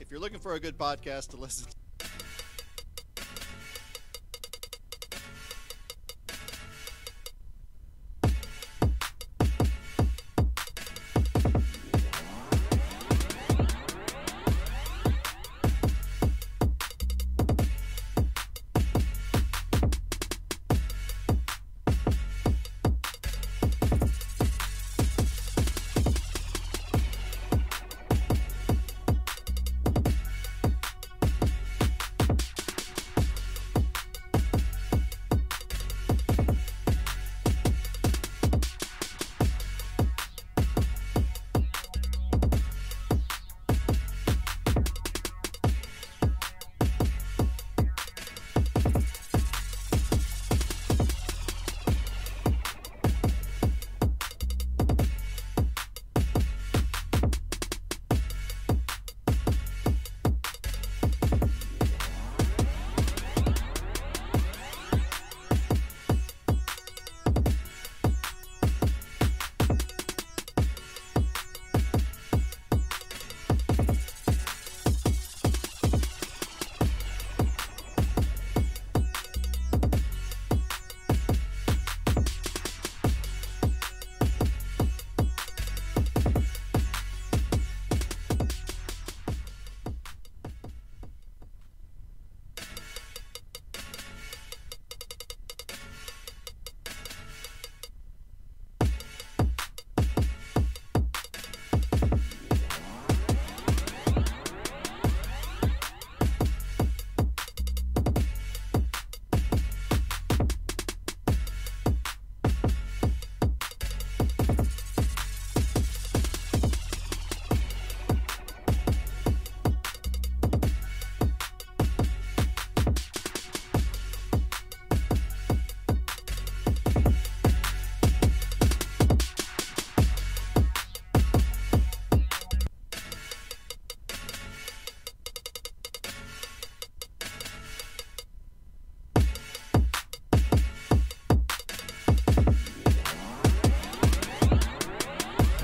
If you're looking for a good podcast to listen to,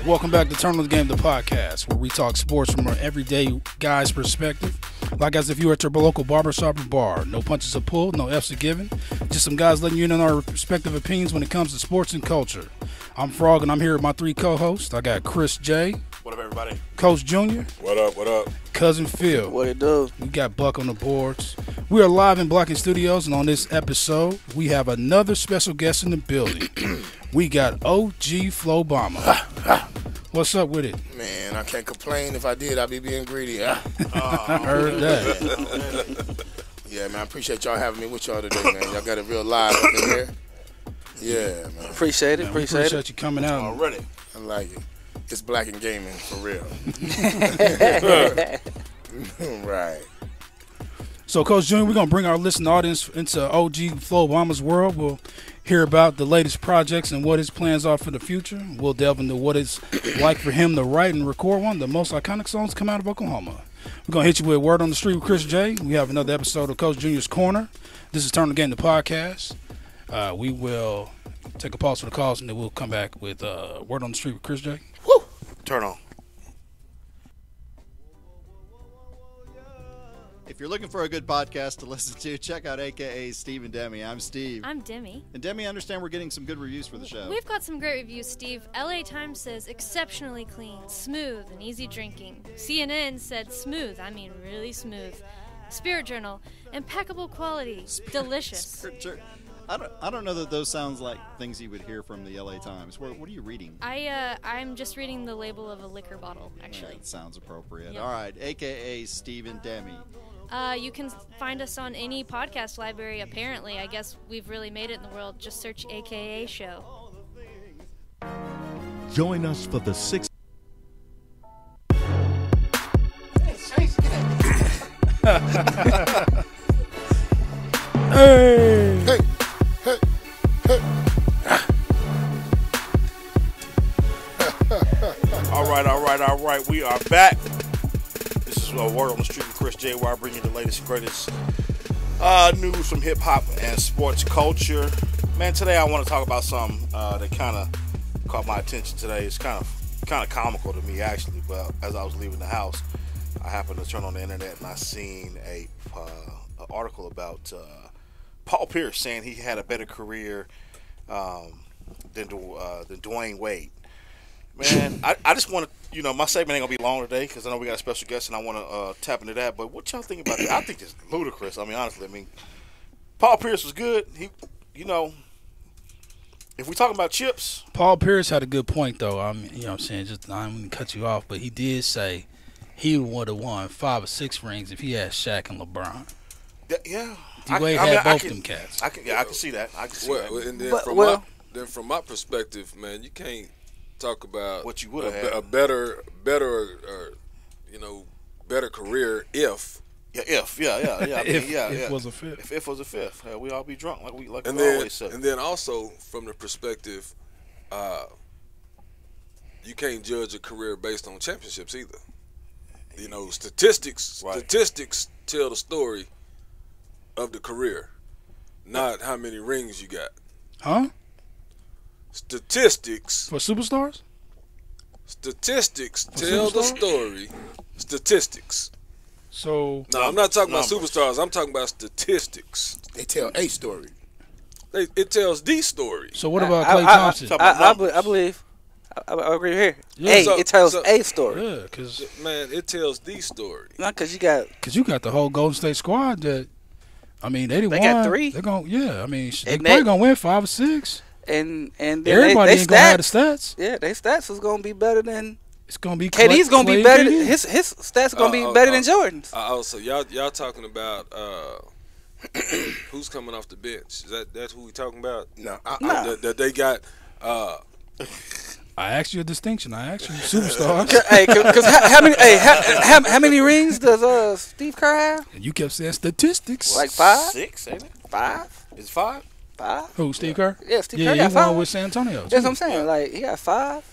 Welcome back to Turn on the Game, the podcast, where we talk sports from an everyday guy's perspective. Like as if you were at your local barbershop or bar. No punches are pulled, no F's are given. Just some guys letting you in on our respective opinions when it comes to sports and culture. I'm Frogg, and I'm here with my three co-hosts. I got Chris J. What up, everybody? Coach Junior. What up, what up? Cousin Phil. What it do? We got Buck on the boards. We are live in Blocking Studios, and on this episode, we have another special guest in the building. We got OG Flowbama. What's up with it? Man, I can't complain. If I did, I'd be being greedy. I heard that. Yeah, man, I appreciate y'all having me with y'all today, man. Y'all got it real live up in here. Yeah, man. Appreciate it. Man, appreciate you coming out. Already. I like it. It's black and gaming, for real. Right. So, Coach Junior, we're going to bring our listening audience into OG Flowbama's world. We'll hear about the latest projects and what his plans are for the future. We'll delve into what it's like for him to write and record one of the most iconic songs come out of Oklahoma. We're going to hit you with Word on the Street with Chris J. We have another episode of Coach Junior's Corner. This is Turn on the Game, the podcast. We will take a pause for the calls, and then we'll come back with Word on the Street with Chris J. Woo! Turn on. if you're looking for a good podcast to listen to, check out AKA Steve and Demi. I'm Steve. I'm Demi. And Demi, I understand we're getting some good reviews for the show. We've got some great reviews, Steve. LA Times says exceptionally clean, smooth, and easy drinking. CNN said smooth, I mean really smooth. Spirit Journal, impeccable quality, delicious. I don't know that those sounds like things you would hear from the LA Times. What are you reading? I'm just reading the label of a liquor bottle, actually. That sounds appropriate. Yep. All right, AKA Steve and Demi. You can find us on any podcast library, apparently. I guess we've really made it in the world. Just search AKA Show. Join us for the sixth. Hey! Hey! Hey! Hey! All right. We are back. This is Word on the Street with Chris J, where I bring you the latest and greatest news from hip-hop and sports culture. Man, today I want to talk about something that kind of caught my attention today. It's kind of comical to me, actually, but as I was leaving the house, I happened to turn on the internet and I seen a article about Paul Pierce saying he had a better career than Dwayne Wade. Man, I just want to, my segment ain't gonna be long today because I know we got a special guest and I want to tap into that. But what y'all think about that? I think it's ludicrous. I mean, honestly, Paul Pierce was good. He, if we talking about chips, Paul Pierce had a good point though. I mean, what I'm saying, just I'm gonna cut you off, but he did say he would have won 5 or 6 rings if he had Shaq and LeBron. Yeah, D-Wade had both them cats. I can see that. I can see that. And then from my perspective, man, you can't talk about what you would have had a better career if. If was a fifth. If was a fifth, we all be drunk like we always say. And then also from the perspective, you can't judge a career based on championships either. Statistics tell the story of the career, not how many rings you got. Huh? Statistics for superstars. Statistics tell the story. Statistics. So no, I'm not talking about superstars. I'm talking about statistics. They tell a story. It tells the story. So what about Klay Thompson? I believe. I agree here. Yeah, it tells a story. Yeah, because man, it tells the story. Not because you got the whole Golden State squad that. I mean, they got 3. They're going, yeah. I mean, they're probably gonna win 5 or 6. And then everybody ain't gonna have the stats. Yeah, their stats is gonna be better than. It's gonna be KD's gonna be better. His stats gonna be better than Jordan's. Also, y'all talking about who's coming off the bench? That's who we talking about? No, that they got. I asked you a distinction. I asked you superstars. Because how many rings does Steve Kerr have? And you kept saying statistics. Like 5, 6, ain't it? 5. Is it 5? 5. Who? Steve Kerr? Yeah, Steve Kerr he got 5. won with San Antonio. That's what I'm saying. Like he got 5.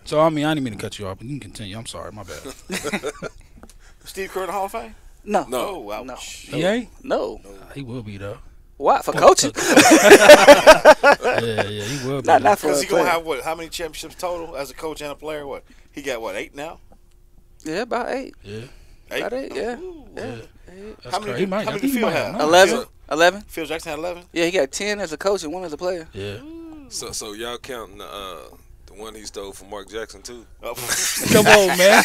So I didn't mean to cut you off, but you can continue. I'm sorry, my bad. Steve Kerr in the Hall of Fame? No. Oh, no. He ain't? No. He will be though. Why? For coaching? yeah, he will be. Not for because he's gonna have what? How many championships total as a coach and a player? What? He got 8 now? Yeah, about 8. Yeah. 8? About 8. Yeah. How many did Phil have? 11. Phil Jackson had 11. Yeah, he got 10 as a coach and 1 as a player. Yeah. So y'all counting the one he stole from Mark Jackson too? Come on, man.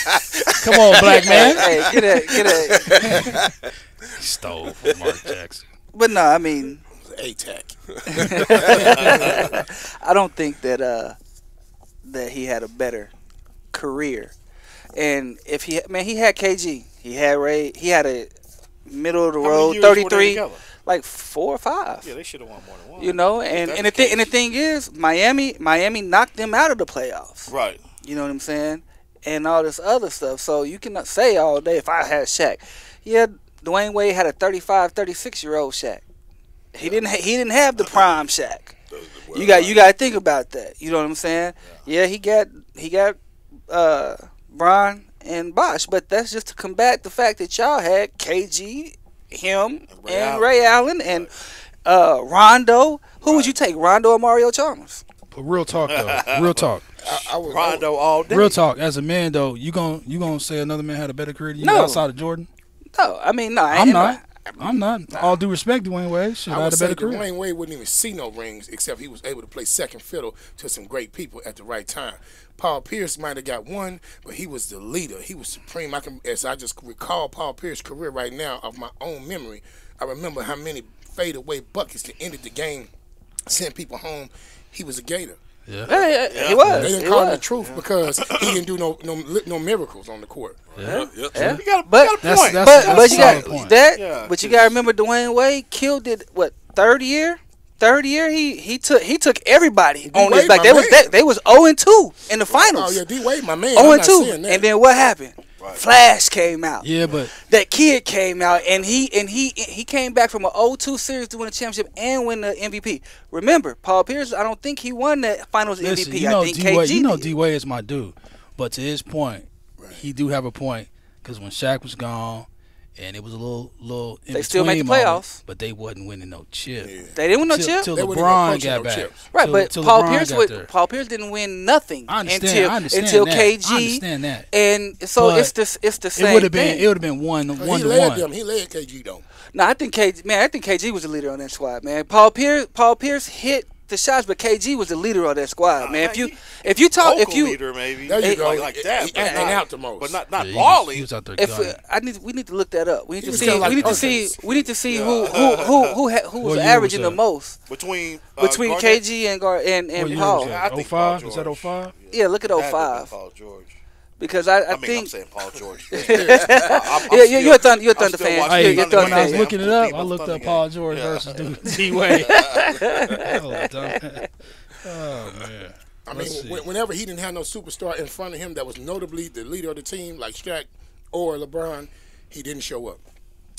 Come on, black man. Hey, get it. He stole from Mark Jackson. But no, I mean, A-Tech. I don't think that he had a better career. And if he had KG, he had Ray, he had a middle of the road 33, like 4 or 5. Yeah, they should have won more than 1. And the thing is, Miami knocked them out of the playoffs. Right. You know what I'm saying? And all this other stuff. So you cannot say all day if I had Shaq. Yeah, Dwayne Wade had a 35, 36-year-old Shaq. He didn't have the prime Shaq. You got to think about that. You know what I'm saying? Yeah, he got Bron and Bosh, but that's just to combat the fact that y'all had KG, him, and Ray Allen and Rondo. Who would you take, Rondo or Mario Chalmers? But real talk though, real talk. Rondo all day. Real talk. As a man though, you gonna say another man had a better career than you outside of Jordan? No, I mean no. I'm not. All due respect, Dwayne Wade should have had a better career. Dwayne Wade wouldn't even see no rings except he was able to play second fiddle to some great people at the right time. Paul Pierce might have got 1, but he was the leader. He was supreme. As I just recall Paul Pierce's career right now of my own memory, I remember how many fadeaway buckets that ended the game, sent people home. He was a Gator. Yeah, he was. They didn't call him the truth because he didn't do no miracles on the court. Yeah. You got a point. But you got that. Yeah. But you got to remember, Dwayne Wade killed it. What, third year? He took everybody on his back. They was 0-2 in the finals. Oh yeah, D Wade, my man. 0-2, and then what happened? Right. Flash came out. Yeah, but that kid came out, and he came back from an 0-2 series to win a championship and win the MVP. Remember, Paul Pierce, I don't think he won that Finals MVP. I think KG did. D Wade is my dude, but to his point, he do have a point because when Shaq was gone, and it was a little. In They still made the between playoffs. moment, but they wasn't winning no chip. Yeah. They didn't win no chip. Till They wouldn't even LeBron approach got no back. chips. Right, Till- but till Paul LeBron Pierce got there. Paul Pierce didn't win nothing I understand until that. KG. I understand that. And so But it's the same. It would have thing. been one He to led one. them. He led KG though. No, I think KG was the leader on that squad, man. Paul Pierce hit the shots, but KG was the leader on that squad, man. If you talk, if you leader maybe There you go. like that, He but acting not- out the most. but not Yeah, balling. He was out there if gunning. we need to look that up. We need He to was see. kinda like We need to Perkins. see. We need to see who What was year averaging was the that? most between between Garnett- KG and What year Paul. was I that? think 05? Paul Is that George. 05? Yeah, look at Had to be 05 Paul George. because I I mean, I'm think saying Paul George. you're a Thunder fan. Hey, You're a when Thunder I was fan. looking it up, Team I of looked Thunder up Paul game. George Yeah. versus D-Wade. Oh, man. I mean, Let's see. whenever he didn't have no superstar in front of him that was notably the leader of the team, like Shaq or LeBron, he didn't show up.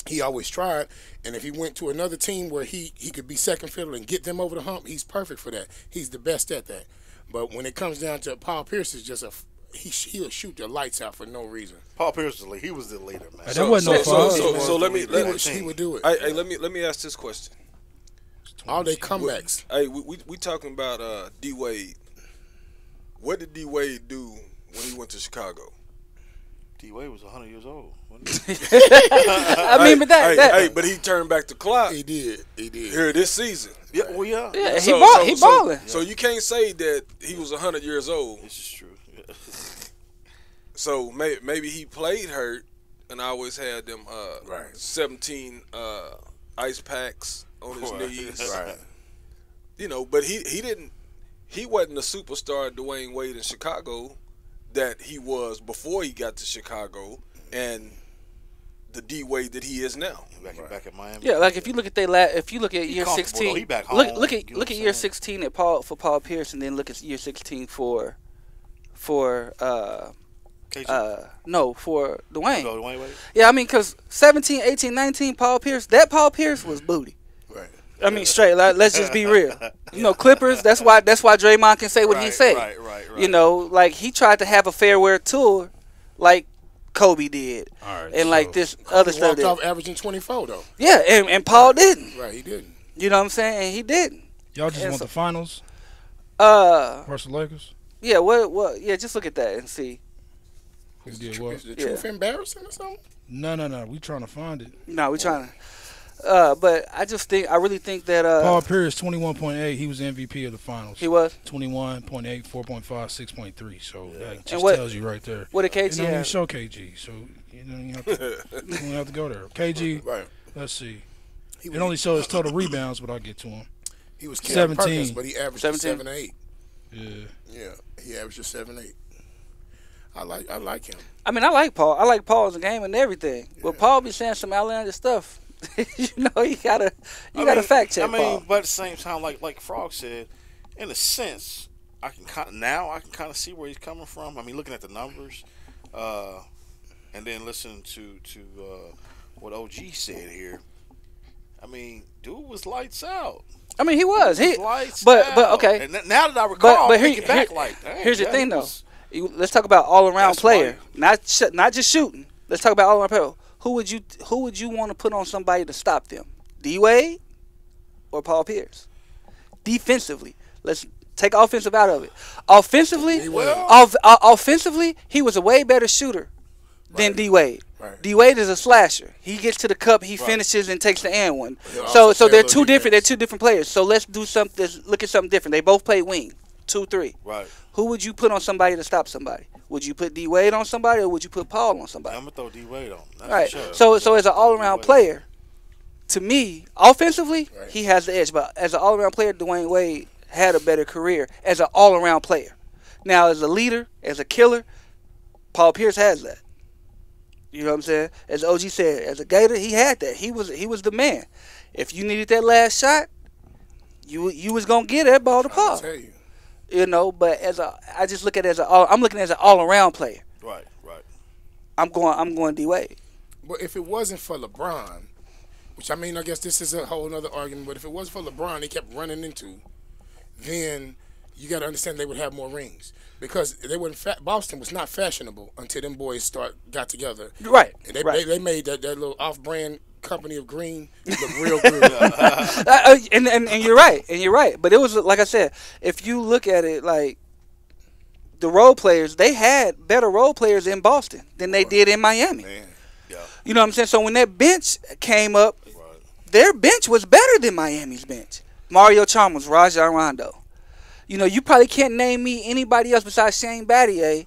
He always tried, and if he went to another team where he could be second fiddle and get them over the hump, he's perfect for that. He's the best at that. But when it comes down to Paul Pierce, is just he'll shoot the lights out for no reason. Paul Pierce was the leader. He was the leader, man. That wasn't no foul. So let me He would do it. hey, let me ask this question. All they comebacks. Hey, we talking about D Wade. What did D Wade do when he went to Chicago? D Wade was 100 years old. Wasn't he? I mean, but but he turned back the clock He did. here this season. Yeah, well, yeah. yeah, So- he so- balling. So you can't say that he was 100 years old. This is true. So maybe he played hurt and always had them Right. 17 ice packs on his knees. Right. You know, but he didn't. He wasn't the superstar Dwayne Wade in Chicago that he was before he got to Chicago, and the D Wade that he is now. Back at Miami. Yeah, like if you look at year comfortable, though. 16, He back look home, look you at know look what at I'm year saying? 16 at Paul Pierce, and then look at year 16 for Dwayne. Go Dwayne Wade. Yeah, I mean, because 17, 18, 19, Paul Pierce was booty. Right. I mean, straight. Let's just be real. You know, Clippers. That's why Draymond can say what he say. Right. You know, like he tried to have a farewell tour, like Kobe did, All right, and like so- this other He stuff. walked Did. off averaging 24 though. Yeah, and Paul didn't. Right. He didn't. You know what I'm saying? And he didn't. Y'all just And want so- the finals versus Lakers? Yeah. What? Yeah. Just look at that and see. Who Is did the, what? is the Yeah. truth embarrassing or something? No. We trying to find it. No, we trying to. But I really think that Paul Pierce, 21.8. He was MVP of the finals. he was. 21.8, 4.5, 6.3. So that just what- tells you right there. What did You KG don't even have? show KG, so you don't have to go there. KG, Right. let's see. He It was, only shows total rebounds, but I'll get to him. he was Cam 17. Perkins, but he averaged 17. 7 or 8. Yeah. Yeah, he averaged 7 8. I like him. I mean, I like Paul. I like Paul as a game and everything. But Paul be saying some outlandish stuff. You know, you gotta fact check Paul. But at the same time, like Frogg said, in a sense, I can kind of see where he's coming from. I mean, looking at the numbers, and then listening to what OG said here. I mean, dude was lights out. I mean, he was. He. Lights But out. okay. And now that I recall, But thinking back, like, dang, here's the yeah, thing he though. was- Let's talk about all around That's player, not just shooting. Let's talk about all around player. Who would you want to put on somebody to stop them? D Wade or Paul Pierce? Defensively, let's take offensive out of it. Offensively, offensively, he was a way better shooter than D Wade. Right. D Wade is a slasher. He gets to the cup, he finishes and takes the and one. He'll So also play they're a little two different. They're defense. two different players. So let's do something. Let's look at something different. They both play wing, 2-3. Right. Who would you put on somebody to stop somebody? Would you put D Wade on somebody, or would you put Paul on somebody? I'm gonna throw D Wade on. That's Right. for sure. So as an all around D-Wade. player, to me, offensively, Right. he has the edge. But as an all around player, Dwayne Wade had a better career as an all around player. Now, as a leader, as a killer, Paul Pierce has that. You know what I'm saying? As OG said, as a Gator, he had that. He was the man. If you needed that last shot, you was gonna get that ball to I Paul. tell you. You know, but I just look at it I'm looking at it as an all around player. Right. I'm going D Wade. But if it wasn't for LeBron, which I mean, I guess this is a whole other argument, but if it wasn't for LeBron, he kept running into, then you got to understand they would have more rings because they wouldn't. Boston was not fashionable until them boys got together. Right. And they made that little off-brand company of green look real good. And you're right. And you're right. But it was like I said, if you look at it like the role players, they had better role players in Boston than they did in Miami. Man. Yeah. You know what I'm saying? So when that bench came up, their bench was better than Miami's bench. Mario Chalmers, Rajon Rondo. You know, you probably can't name me anybody else besides Shane Battier.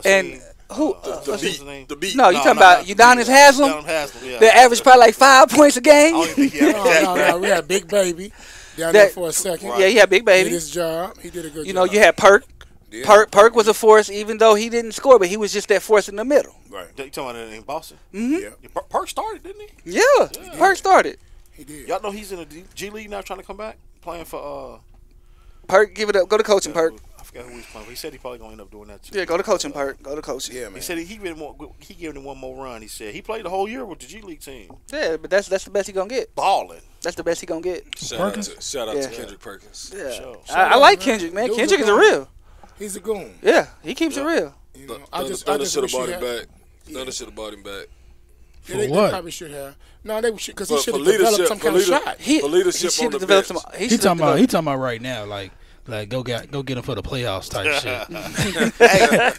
And who? The beat. No, you talking about Udonis Haslem? Udonis Haslem, yeah. That averaged probably like 5 points a game. No, we had Big Baby down there for a second. Yeah, he had Big Baby. He did his job. He did a good job. You know, you had Perk. Yeah. Perk was a force, even though he didn't score, but he was just that force in the middle. Right. You talking about in Boston? Mm-hmm. Yeah. Perk started, didn't he? Yeah. Perk started. He did. Y'all know he's in the G League now, trying to come back, playing for. Perk, give it up. Go to coaching, Perk. I forgot who he's playing. He said he probably gonna end up doing that too. Yeah, go to coaching, Perk. Go to coaching. Yeah, man. He said he gave him one more run. He said he played the whole year with the G League team. Yeah, but that's the best he gonna get. Balling. That's the best he gonna get. Shout out to Kendrick Perkins. Yeah, Sure. I like Kendrick, man. Kendrick is a real. He's a goon. Yeah, he keeps it real. You know, Thunder should have bought him back. Thunder should have bought him back. Yeah, they probably should have. No, they should because he should have leadership- developed some kind of shot. For leadership should on have the developed bench. some. He talking about right now, like go get him for the playoffs type shit.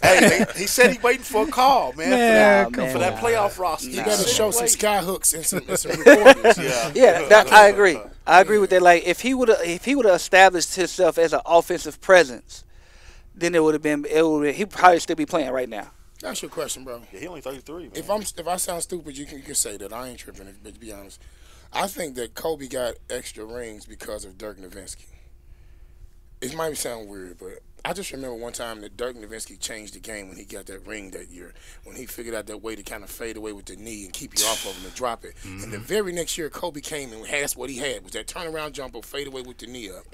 hey, he said he waiting for a call, man, for that playoff roster. You got to show some sky hooks and some recordings. I agree. I agree with that. Like if he would have established himself as an offensive presence, then it would have been. He'd probably still be playing right now. That's your question, bro. Yeah, he only 33. Man. If I sound stupid, you can say that. I ain't tripping. But to be honest, I think that Kobe got extra rings because of Dirk Nowitzki. It might sound weird, but I just remember one time that Dirk Nowitzki changed the game when he got that ring that year, when he figured out that way to kind of fade away with the knee and keep you off of him and drop it. Mm-hmm. And the very next year, Kobe came and that's what he had, was that turnaround jumper, fade away with the knee up.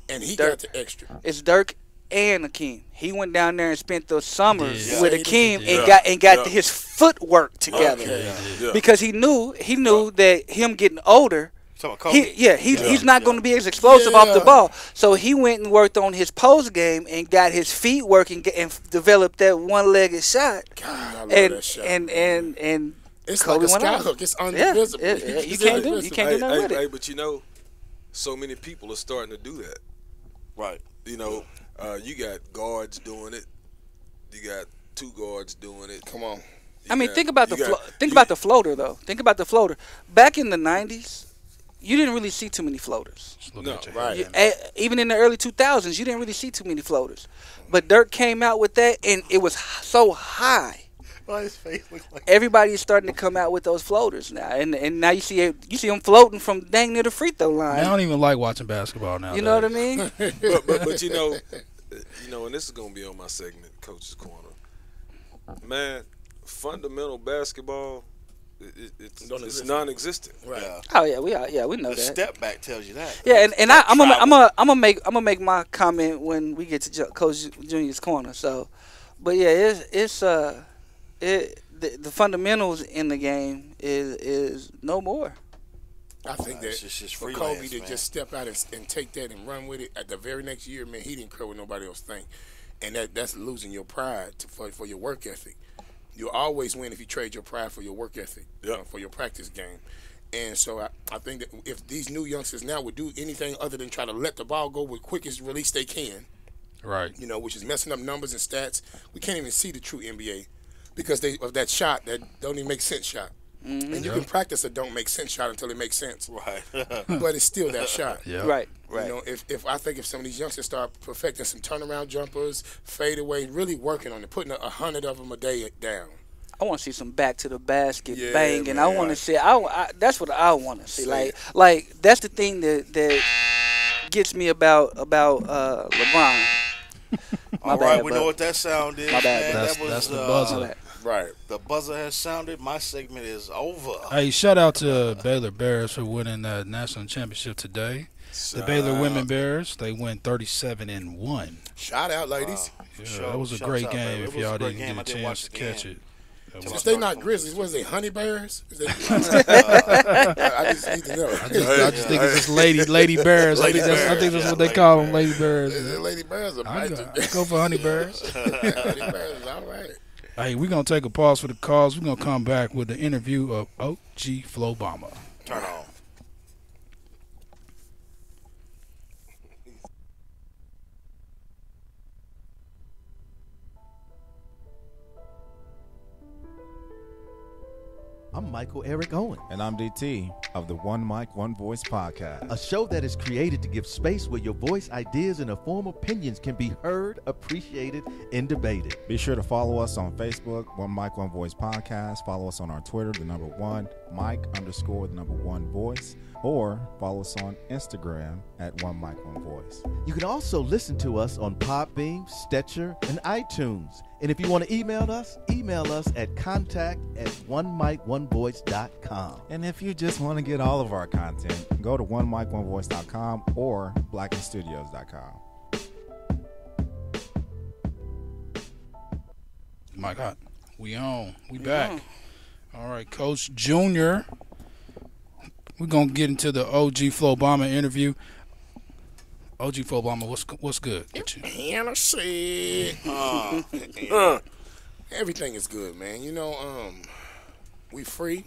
And he got the extra. It's Dirk and Akeem. He went down there and spent those summers with Akeem and got his footwork together because he knew that him getting older. He's not going to be as explosive off the ball. So he went and worked on his post game and got his feet working and developed that one-legged shot. God, I love that shot. And it's Kobe like a sky hook. It's invisible. You can't do nothing with it. Hey, but you know, so many people are starting to do that. Right. You know, you got guards doing it. You got two guards doing it. Come on. Think about the floater though. Think about the floater. Back in the 90s, you didn't really see too many floaters. No, right. Even in the early 2000s, you didn't really see too many floaters. But Dirk came out with that, and it was so high. His face looked like everybody's starting to come out with those floaters now, and now you see them floating from dang near the free throw line. Man, I don't even like watching basketball now. You know what I mean? but you know, and this is gonna be on my segment, Coach's Corner. Man, fundamental basketball. It's non-existent. Right. Yeah. Oh yeah, we know the that. Step back tells you that. Yeah, and I'm gonna make my comment when we get to Coach Junior's corner. So, but yeah, the fundamentals in the game is no more. I think that for Kobe to just step out and take that and run with it at the very next year, man, he didn't care what nobody else think, and that's losing your pride for your work ethic. You'll always win if you trade your pride for your work ethic, for your practice game. And so I think that if these new youngsters now would do anything other than try to let the ball go with quickest release they can, right? You know, which is messing up numbers and stats. We can't even see the true NBA because of that shot that don't even make sense shot. Mm-hmm. And you can practice a don't make sense shot until it makes sense. Right. But it's still that shot. Yeah. Right. You know, if some of these youngsters start perfecting some turnaround jumpers, fade away, really working on it, putting 100 of them a day down. I want to see some back to the basket bang, and man, I want to see. That's what I want to see. Like that's the thing that gets me about LeBron. All right, we know what that sound is. My bad, man. That's the buzzer. Right. The buzzer has sounded. My segment is over. Hey, shout out to Baylor Bears for winning the national championship today. The Baylor Women Bears, they went 37-1. Shout out, ladies. Yeah, that was a great game. If y'all didn't get a chance to catch it. If they not grizzlies, what is they, honey bears? I just need to know. I just think it's just lady bears. I think that's what they call them, lady bears. Lady bears are I go for honey bears. Honey bears is all right. Hey, we're going to take a pause for the calls. We're going to come back with the interview of OG Flowbama. Turn on. I'm Michael Eric Owen. And I'm DT of the One Mic, One Voice podcast. A show that is created to give space where your voice, ideas, and informed opinions can be heard, appreciated, and debated. Be sure to follow us on Facebook, One Mic, One Voice podcast. Follow us on our Twitter, the number 1 Mic _ the number 1 Voice. Or follow us on Instagram at One Mic, One Voice. You can also listen to us on Podbeam, Stitcher, and iTunes. And if you want to email us at contact@onemicOnevoice.com. And if you just want to get all of our content, go to onemicOnevoice.com or blackenstudios.com. My God, we on. We back. All right, Coach Junior. We're going to get into the OG Flowbama interview. OG Flowbama, what's good with you? Hennessy. Everything is good, man. You know, we free.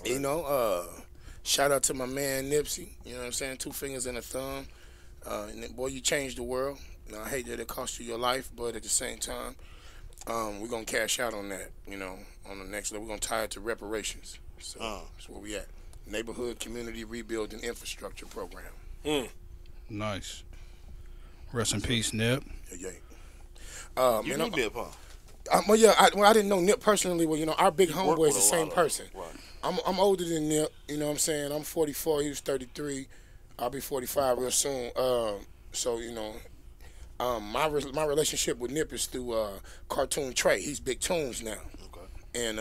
Right. You know, shout out to my man Nipsey. You know what I'm saying? 2 fingers and a thumb. And boy, you changed the world. You know, I hate that it cost you your life, but at the same time, we're going to cash out on that, you know, on the next level. We're going to tie it to reparations. So that's where we at. Neighborhood Community Rebuilding Infrastructure Program. Nice. Rest in peace, Nip. Yeah. You knew Nip, huh? Well, yeah, I didn't know Nip personally. Well, you know, our big homeboy is the same person. Right. I'm older than Nip, you know what I'm saying? I'm 44, he was 33. I'll be 45 real soon. So, you know, my relationship with Nip is through Cartoon Trey. He's Big Tunes now. Okay. And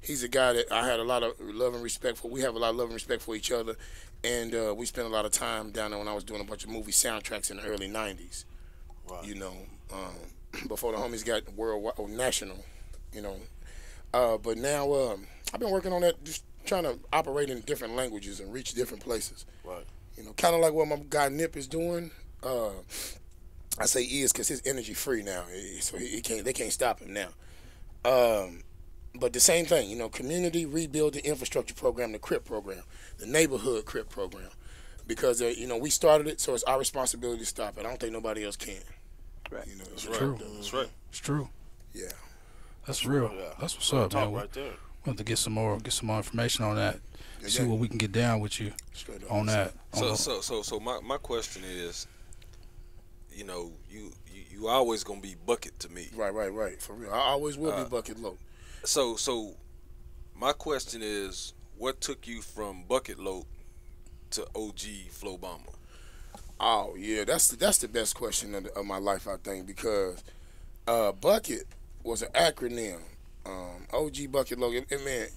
he's a guy that I had a lot of love and respect for. We have a lot of love and respect for each other. And we spent a lot of time down there when I was doing a bunch of movie soundtracks in the early 90s. Right. You know, before the homies got worldwide or national, you know. But now I've been working on that, just trying to operate in different languages and reach different places. Right. You know, kind of like what my guy Nip is doing. I say is because his energy free now, so they can't stop him now. But the same thing, you know, Community Rebuilding Infrastructure Program, the CRIP program, the Neighborhood CRIP program, because you know, we started it, so it's our responsibility to stop it. I don't think nobody else can. Right. You know, That's true. That's right. It's true. Yeah. That's real. Yeah. That's what's up, man. Right there. We'll have to get some more information on that. Yeah, See what we can get down with you Straight up. on that. So my question is, you know, you always gonna be bucket to me. Right. For real. I always will be bucket low. So my question is, what took you from bucket load to OG Flowbama? Oh yeah, that's the best question of my life, I think, because bucket was an acronym. OG Bucket Load. It meant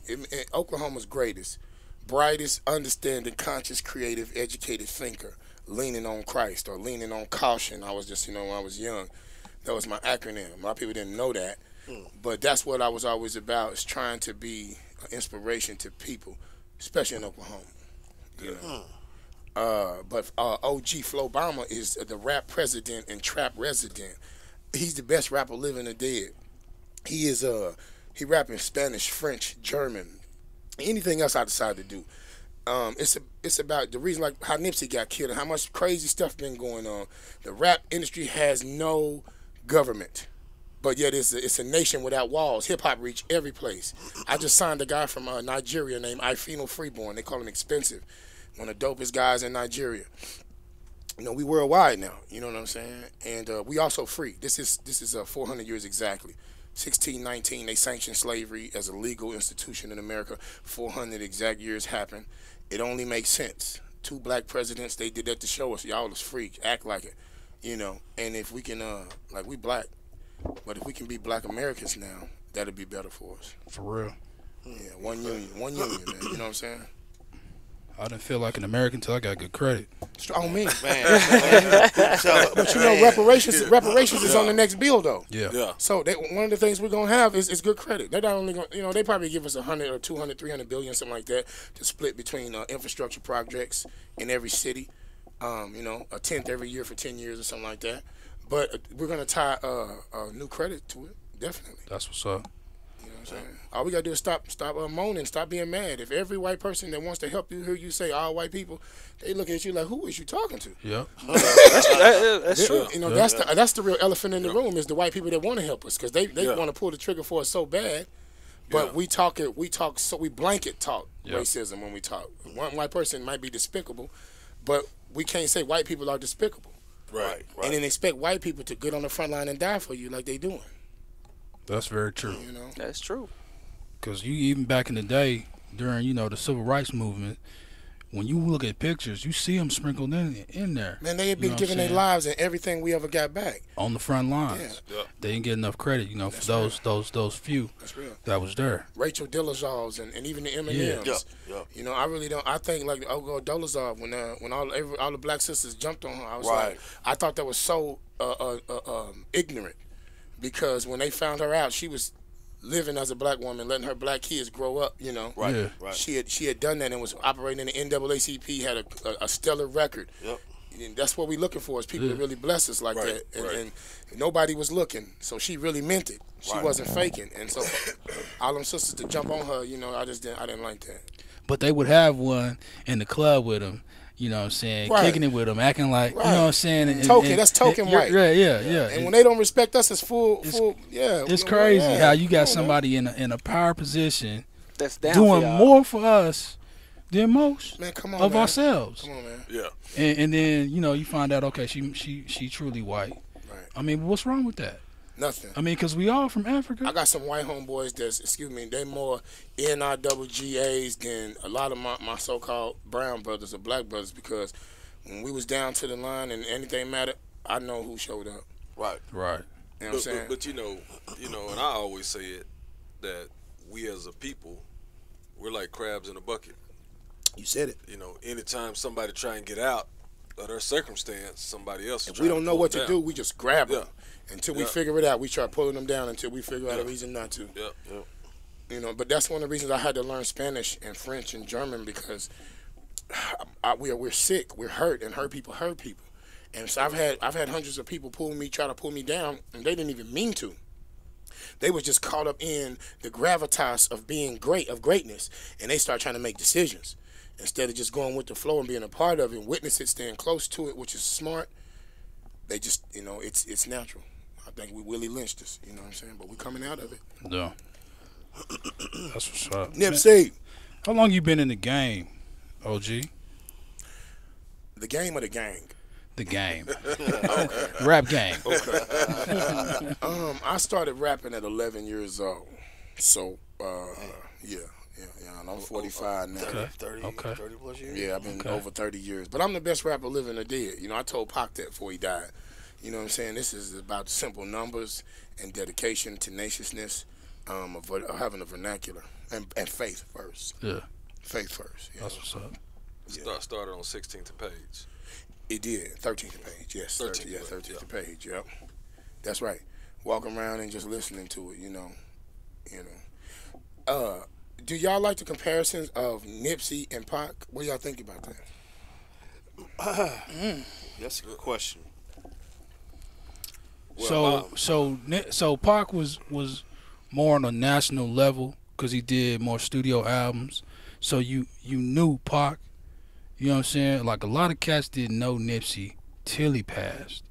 Oklahoma's greatest, brightest, understanding, conscious, creative, educated thinker, leaning on Christ or leaning on caution. I was just, you know, when I was young, that was my acronym. A lot of people didn't know that. But that's what I was always about, is trying to be an inspiration to people, especially in Oklahoma. You know? But OG Flowbama is the rap president and trap resident. He's the best rapper living or dead. He is he rap in Spanish, French, German, anything else I decide to do. It's about the reason, like how Nipsey got killed and how much crazy stuff been going on. The rap industry has no government. But yet it's a nation without walls. Hip-hop reach every place. I just signed a guy from Nigeria named Ifino Freeborn. They call him Expensive. One of the dopest guys in Nigeria. You know, we worldwide now. You know what I'm saying? And we also free. This is 400 years exactly. 1619, they sanctioned slavery as a legal institution in America. 400 exact years happened. It only makes sense. 2 black presidents, they did that to show us y'all is free. Act like it. You know, and if we can, like we black, but if we can be black Americans now, that'll be better for us. For real. Yeah, one union, man. You know what I'm saying? I didn't feel like an American until I got good credit. On me. Man. But you know, reparations is on the next bill, though. Yeah. So one of the things we're gonna have is good credit. They're not only gonna, you know, they probably give us 100 or 200, 300 billion, something like that, to split between infrastructure projects in every city. You know, a tenth every year for 10 years or something like that. But we're gonna tie new credit to it, definitely. That's what's up. You know what I'm saying? All we gotta do is stop moaning, stop being mad. If every white person that wants to help you hear you say all white people, they look at you like, who is you talking to? Yep. That's true. You know, that's the real elephant in the room is the white people that want to help us because they want to pull the trigger for us so bad. But we blanket talk racism when we talk. One white person might be despicable, but we can't say white people are despicable. Right. And then expect white people to get on the front line and die for you like they doing. That's very true. You know, That's true. Because you even back in the day during, you know, the civil rights movement, when you look at pictures, you see them sprinkled in there. Man, they had been giving their lives and everything we ever got back on the front lines. Yeah. They didn't get enough credit, you know, for those few that was there. Rachel Dolezal's and even the Eminems. You know, I really don't. I think like Dolezal when all the black sisters jumped on her, I was like, I thought that was so ignorant because when they found her out, she was living as a black woman, letting her black kids grow up, you know. Right. She had done that and was operating in the NAACP, had a stellar record. And that's what we're looking for is people to really bless us like that. And nobody was looking, so she really meant it. She wasn't faking. And so all them sisters to jump on her, you know, I didn't like that. But they would have one in the club with them. You know what I'm saying? Kicking it with them, acting like, you know what I'm saying? That's token white. Yeah. And when they don't respect us, it's full. It's crazy how you got somebody in a power position that's down doing for more for us than most of ourselves. Come on, man. Yeah. And then, you know, you find out, okay, she truly white. Right. I mean, what's wrong with that? Nothing. I mean, because we all from Africa. I got some white homeboys they more NIWGAs than a lot of my so-called brown brothers or black brothers because when we was down to the line and anything mattered, I know who showed up. Right. You know what I'm saying? But you know, and I always say it, that we as a people, we're like crabs in a bucket. You said it. You know, anytime somebody try and get out of their circumstance, somebody else is If we don't know what to do, we just grab them. Until we figure it out, we try pulling them down until we figure out a reason not to. You know, but that's one of the reasons I had to learn Spanish and French and German because we're sick, we're hurt, and hurt people hurt people. And so I've had hundreds of people try to pull me down, and they didn't even mean to. They was just caught up in the gravitas of being greatness, and they start trying to make decisions instead of just going with the flow and being a part of it, witness it, staying close to it, which is smart. They just, you know, it's natural. I think we Willie lynched us, you know what I'm saying? But we coming out of it. Yeah. That's what's up. Nipsey. How long you been in the game, OG? The game or the gang? The game. Rap game. Okay. I started rapping at 11 years old. So, yeah. And I'm 45 now. 30 plus years? Yeah, I've been over 30 years. But I'm the best rapper living or dead. You know, I told Pac that before he died. You know what I'm saying? This is about simple numbers and dedication, tenaciousness, of having a vernacular. And faith first. Yeah. Faith first. That's what's up. Started on 16th page. It did. 13th page, yes. 13th page, yep. That's right. Walking around and just listening to it, you know. Do y'all like the comparisons of Nipsey and Pac? What do y'all think about that? That's a good question. Well, so Pac was more on a national level because he did more studio albums. So you knew Pac. You know what I'm saying? Like a lot of cats didn't know Nipsey till he passed,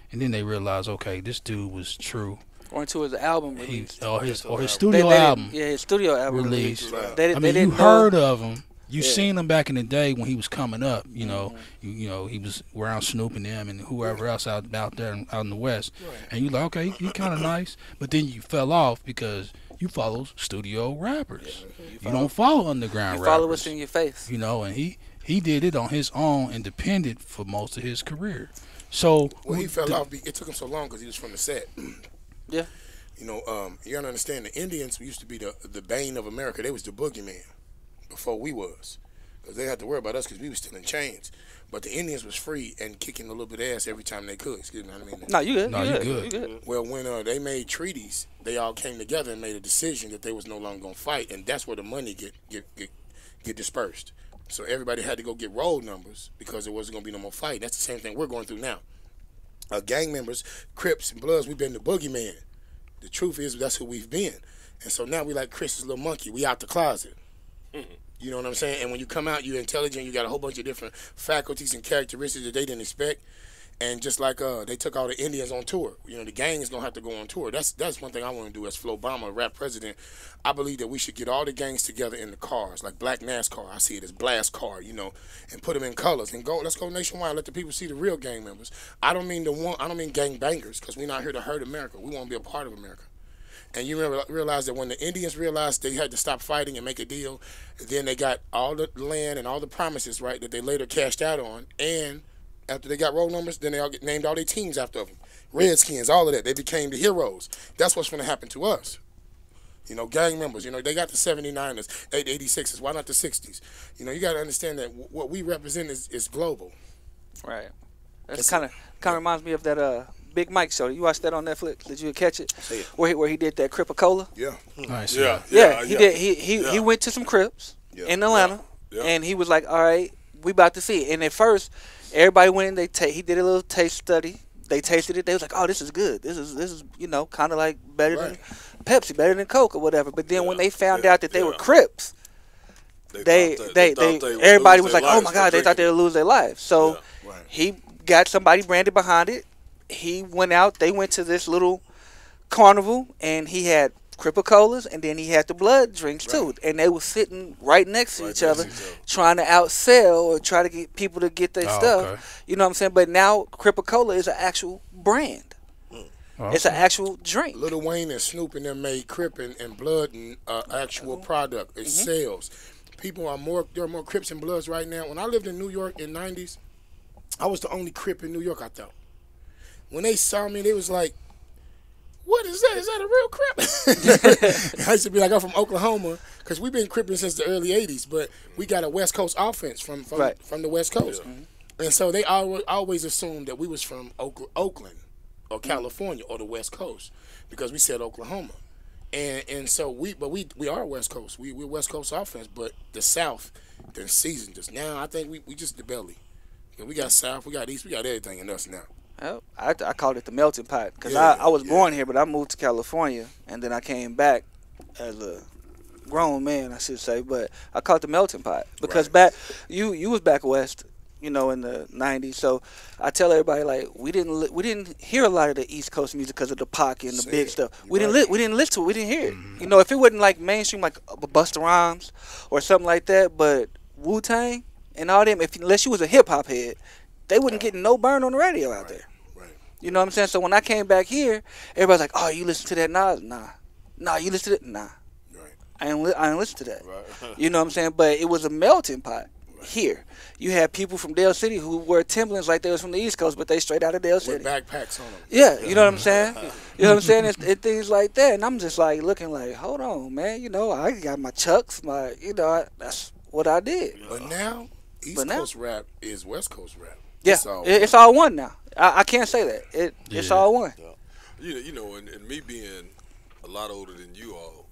and then they realized, okay, this dude was true. Or to his album release. His studio album. Yeah, his studio album release. Right. You heard of him. You seen him back in the day when he was coming up. You know, you know he was around Snoop and them and whoever else out there out in the West. Right. And you like, okay, he kind of nice. But then you fell off because you follow studio rappers. You don't follow underground rappers. You follow what's in your face. You know, and he did it on his own, independent for most of his career. So he fell off. It took him so long because he was from the set. Yeah. You know, you gotta understand the Indians used to be the bane of America. They was the boogeyman before we was. because they had to worry about us because we was still in chains. But the Indians was free and kicking a little bit of ass every time they could. Excuse me, I mean. No, you good. No, you good. You good. Well, when they made treaties, they all came together and made a decision that they was no longer gonna fight, and that's where the money get dispersed. So everybody had to go get roll numbers because there wasn't gonna be no more fight. That's the same thing we're going through now. Gang members, Crips and Bloods, we've been the boogeyman. The truth is that's who we've been, and so now we like Chris's little monkey. We out the closet. You know what I'm saying? And when you come out, you're intelligent. You got a whole bunch of different faculties and characteristics that they didn't expect. And just like they took all the Indians on tour, you know, the gang is gonna have to go on tour. That's one thing I want to do as Flowbama, rap president. I believe that we should get all the gangs together in the cars, like Black NASCAR. I see it as Blast Car, you know, and put them in colors and go. Let's go nationwide. Let the people see the real gang members. I don't mean gang bangers, because we're not here to hurt America. We want to be a part of America. And you realize that when the Indians realized they had to stop fighting and make a deal, then they got all the land and all the promises, right, that they later cashed out on. And after they got roll numbers, then they all named all their teams after them. Redskins, all of that. They became the heroes. That's what's going to happen to us. You know, gang members, you know, they got the 79ers, 86ers. Why not the 60s? You know, you got to understand that what we represent is global. Right. That kind of reminds me of that Big Mike show. You watched that on Netflix? Did you catch it? Where he did that Cripa-Cola? Yeah. Nice. Yeah, he did. He went to some Crips in Atlanta, and he was like, "All right, we about to see it." And at first, everybody went in. He did a little taste study. They tasted it. They was like, "Oh, this is good. This is you know, kind of like better than Pepsi, better than Coke or whatever." But then when they found out that they were Crips, everybody was like, "Oh my God!" They thought they would lose their lives. So he got somebody branded behind it. He went out. They went to this little carnival, and he had Cripa-Colas, and then he had the blood drinks too. And they were sitting right next to each other, trying to outsell or try to get people to get their stuff. Okay. You know what I'm saying? But now Cripa-Cola is an actual brand. It's an actual drink. Lil Wayne and Snoop and them made Crip and Blood and actual product. It sells. People are there are more Crips and Bloods right now. When I lived in New York in the 90s, I was the only Crip in New York, I thought. When they saw me, they was like, "What is that? Is that a real Crip?" I used to be like, "I'm from Oklahoma," because we've been Cripping since the early 80s, but we got a West Coast offense from the West Coast. And so they always assumed that we was from Oakland or California or the West Coast because we said Oklahoma. And so we are West Coast. We're West Coast offense, but the South then seasoned us. Now I think we just the belly. We got South, we got East, we got everything in us now. Oh, I called it the melting pot because I was born here, but I moved to California, and then I came back as a grown man, I should say. But I called it the melting pot because back you was back west, you know, in the 90s. So I tell everybody, like, we didn't hear a lot of the East Coast music because of the Pac and the big stuff. We didn't listen to it. We didn't hear it. You know, if it wasn't like mainstream, like Busta Rhymes or something like that, but Wu-Tang and all them, unless you was a hip hop head, they wouldn't get no burn on the radio out there. You know what I'm saying? So when I came back here, everybody's like, "Oh, you listen to that Nas?" Nah, you listen to that? Nah. I ain't listen to that. You know what I'm saying? But it was a melting pot here. You had people from Dale City who wore Timberlands like they was from the East Coast, but they straight out of Dale City. With backpacks on them. Yeah, you know what I'm saying? You know what I'm saying? It's things like that. And I'm just like looking like, hold on, man. You know, I got my Chucks, that's what I did. But now, East Coast rap is West Coast rap. Yeah, it's all one now. I can't say that. It's all one. Yeah. You know, and me being a lot older than you all,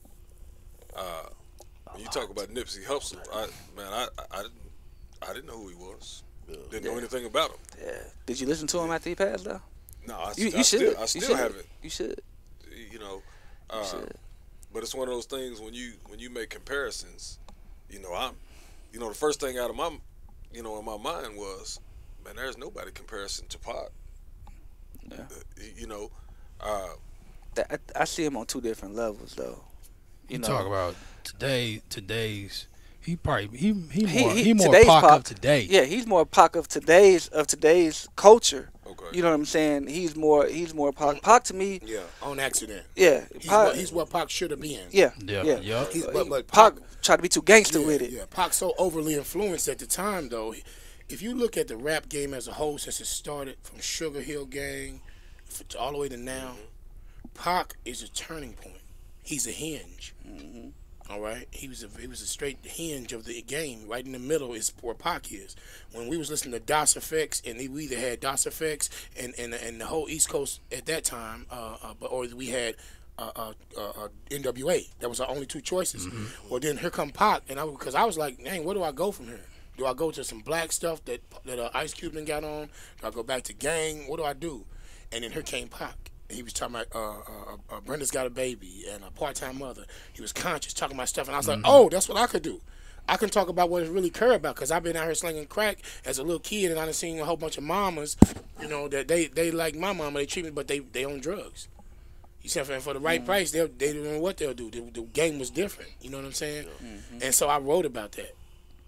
when you talk about Nipsey Hussle, I didn't know who he was. Didn't know anything about him. Yeah. Did you listen to him after he passed though? No, I still haven't. You should. You know, but it's one of those things when you make comparisons. You know, the first thing out of my, in my mind was, man, there's nobody comparison to Pac. Yeah. You know, I see him on two different levels though. You talk about today's. He more Pac of today. Yeah, he's more Pac of today's culture. Okay. You know what I'm saying? He's more Pac. Pac to me. Yeah, on accident. Yeah, he's what Pac should have been. Yeah. But Pac tried to be too gangster with it. Yeah, Pac's so overly influenced at the time though. If you look at the rap game as a whole since it started from Sugar Hill Gang all the way to now, Pac is a turning point. He's a hinge. All right, he was a straight hinge of the game. Right in the middle is where Pac is. When we was listening to DOS Effects, and we either had DOS Effects and the whole East Coast at that time, or we had NWA. That was our only two choices. Well, then here come Pac, and because I was like, dang, where do I go from here? Do I go to some black stuff that Ice Cube done got on? Do I go back to gang? What do I do? And then here came Pac. He was talking about Brenda's got a baby and a part-time mother. He was conscious, talking about stuff, and I was like, oh, that's what I could do. I can talk about what it's really care about, because I've been out here slinging crack as a little kid, and I've seen a whole bunch of mamas, that they like my mama, they treat me, but they own drugs. You see, for the right price, they don't know what they'll do. The game was different. You know what I'm saying? And so I wrote about that.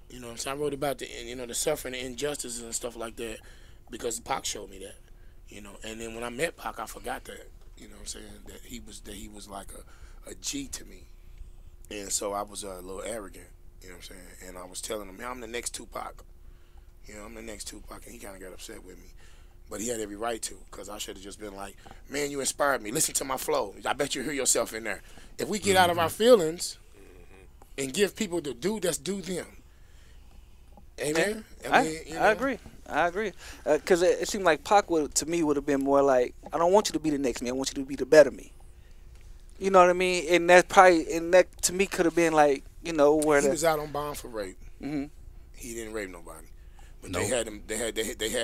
You know what I'm saying? I wrote about the suffering, the injustices and stuff like that, because Pac showed me that. And then when I met Pac, I forgot that. You know what I'm saying? That he was like a G to me. And so I was a little arrogant. You know what I'm saying? And I was telling him, man, I'm the next Tupac. I'm the next Tupac. And he kind of got upset with me. But he had every right to, because I should have just been like, man, you inspired me. Listen to my flow. I bet you hear yourself in there. If we get out of our feelings and give people the due that's due them. Amen? I agree. Because it seemed like Pac would have been more like, I don't want you to be the next me. I want you to be the better me. You know what I mean? And that to me could have been like, where he was out on bond for rape. He didn't rape nobody. But they had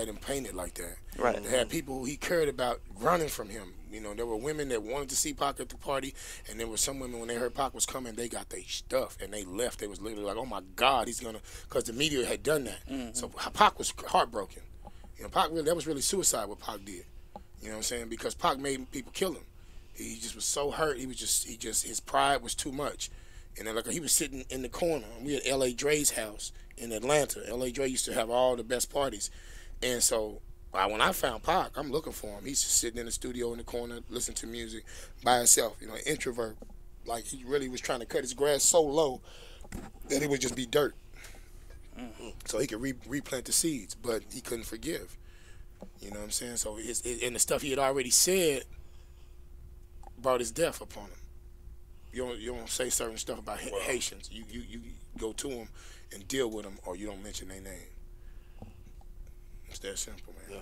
him painted like that. Right. They had people who he cared about running from him. There were women that wanted to see Pac at the party, and there were some women, when they heard Pac was coming, they got their stuff and they left. They was literally like, oh my God, he's gonna, because the media had done that. So Pac was heartbroken. That was really suicide what Pac did. You know what I'm saying? Because Pac made people kill him. He just was so hurt. His pride was too much. And then he was sitting in the corner. We at L.A. Dre's house in Atlanta. L.A. Dre used to have all the best parties. And so when I found Pac, I'm looking for him. He's just sitting in the studio in the corner, listening to music by himself. An introvert. Like he really was trying to cut his grass so low that it would just be dirt. So he could replant the seeds, but he couldn't forgive. You know what I'm saying? So and the stuff he had already said brought his death upon him. You don't say certain stuff about Haitians. You go to them and deal with them, or you don't mention their name. It's that simple, man.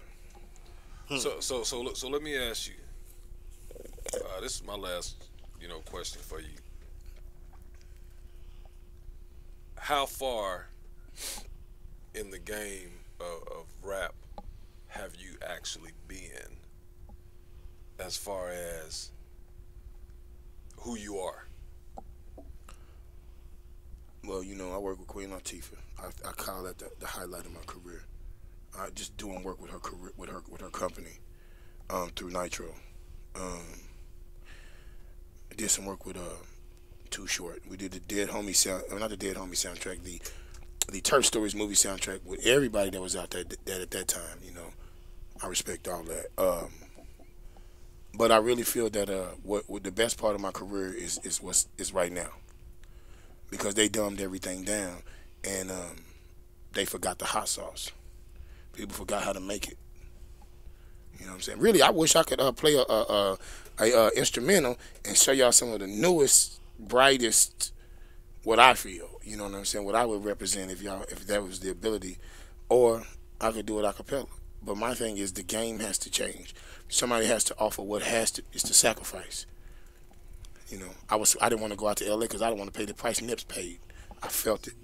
Yeah. So let me ask you. This is my last, question for you. How far in the game of rap have you actually been, as far as who you are? Well, I work with Queen Latifah. I call that the highlight of my career. Just doing work with her company through Nitro. I did some work with Too Short. We did the Dead Homie not the Dead Homie soundtrack, the Turf Stories movie soundtrack with everybody that was out there that at that time. I respect all that. But I really feel that what the best part of my career is right now, because they dumbed everything down and they forgot the hot sauce. People forgot how to make it. You know what I'm saying? Really, I wish I could play a instrumental and show y'all some of the newest, brightest, what I feel. You know what I'm saying? What I would represent if that was the ability, or I could do it a cappella. But my thing is, the game has to change. Somebody has to offer what is the sacrifice. I didn't want to go out to L.A. because I didn't want to pay the price Nips paid. I felt it.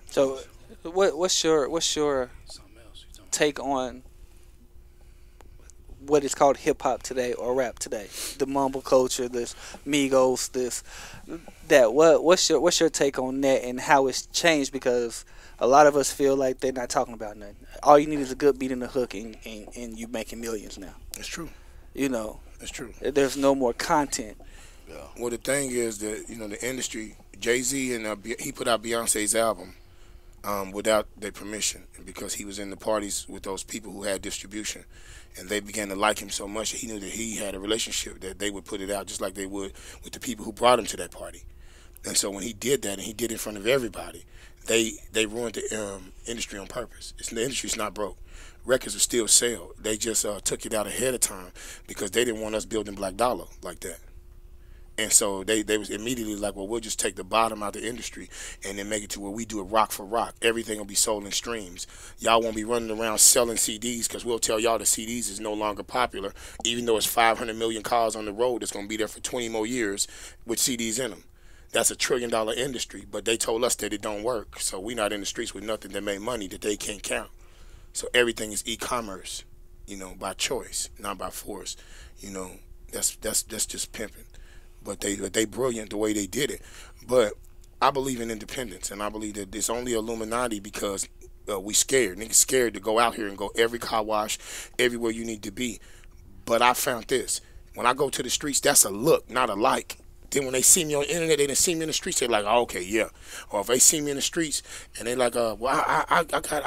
So, what's your take on what is called hip hop today or rap today? The mumble culture, this Migos, that. What's your take on that and how it's changed? Because a lot of us feel like they're not talking about nothing. All you need is a good beat and a hook, and you making millions now. That's true. That's true. There's no more content. Yeah. Well, the thing is that the industry, Jay-Z and he put out Beyonce's album without their permission, because he was in the parties with those people who had distribution, and they began to like him so much that he knew that he had a relationship that they would put it out just like they would with the people who brought him to that party. And so when he did that, and he did it in front of everybody, they ruined the industry on purpose. The industry's not broke. Records are still sell. They just took it out ahead of time because they didn't want us building Black Dollar like that. And so they was immediately like, well, we'll just take the bottom out of the industry and then make it to where we do it rock for rock. Everything will be sold in streams. Y'all won't be running around selling CDs because we'll tell y'all the CDs is no longer popular, even though it's 500 million cars on the road that's going to be there for 20 more years with CDs in them. That's $1 trillion industry, but they told us that it don't work. So we not in the streets with nothing that make money that they can't count. So everything is e-commerce, by choice, not by force. That's just pimping. But they brilliant the way they did it. But I believe in independence, and I believe that it's only Illuminati because we scared. Niggas scared to go out here and go every car wash, everywhere you need to be. But I found this. When I go to the streets, that's a look, not a like. Then when they see me on the internet, they didn't see me in the streets, they're like, oh, okay, yeah. Or if they see me in the streets and they like, well, I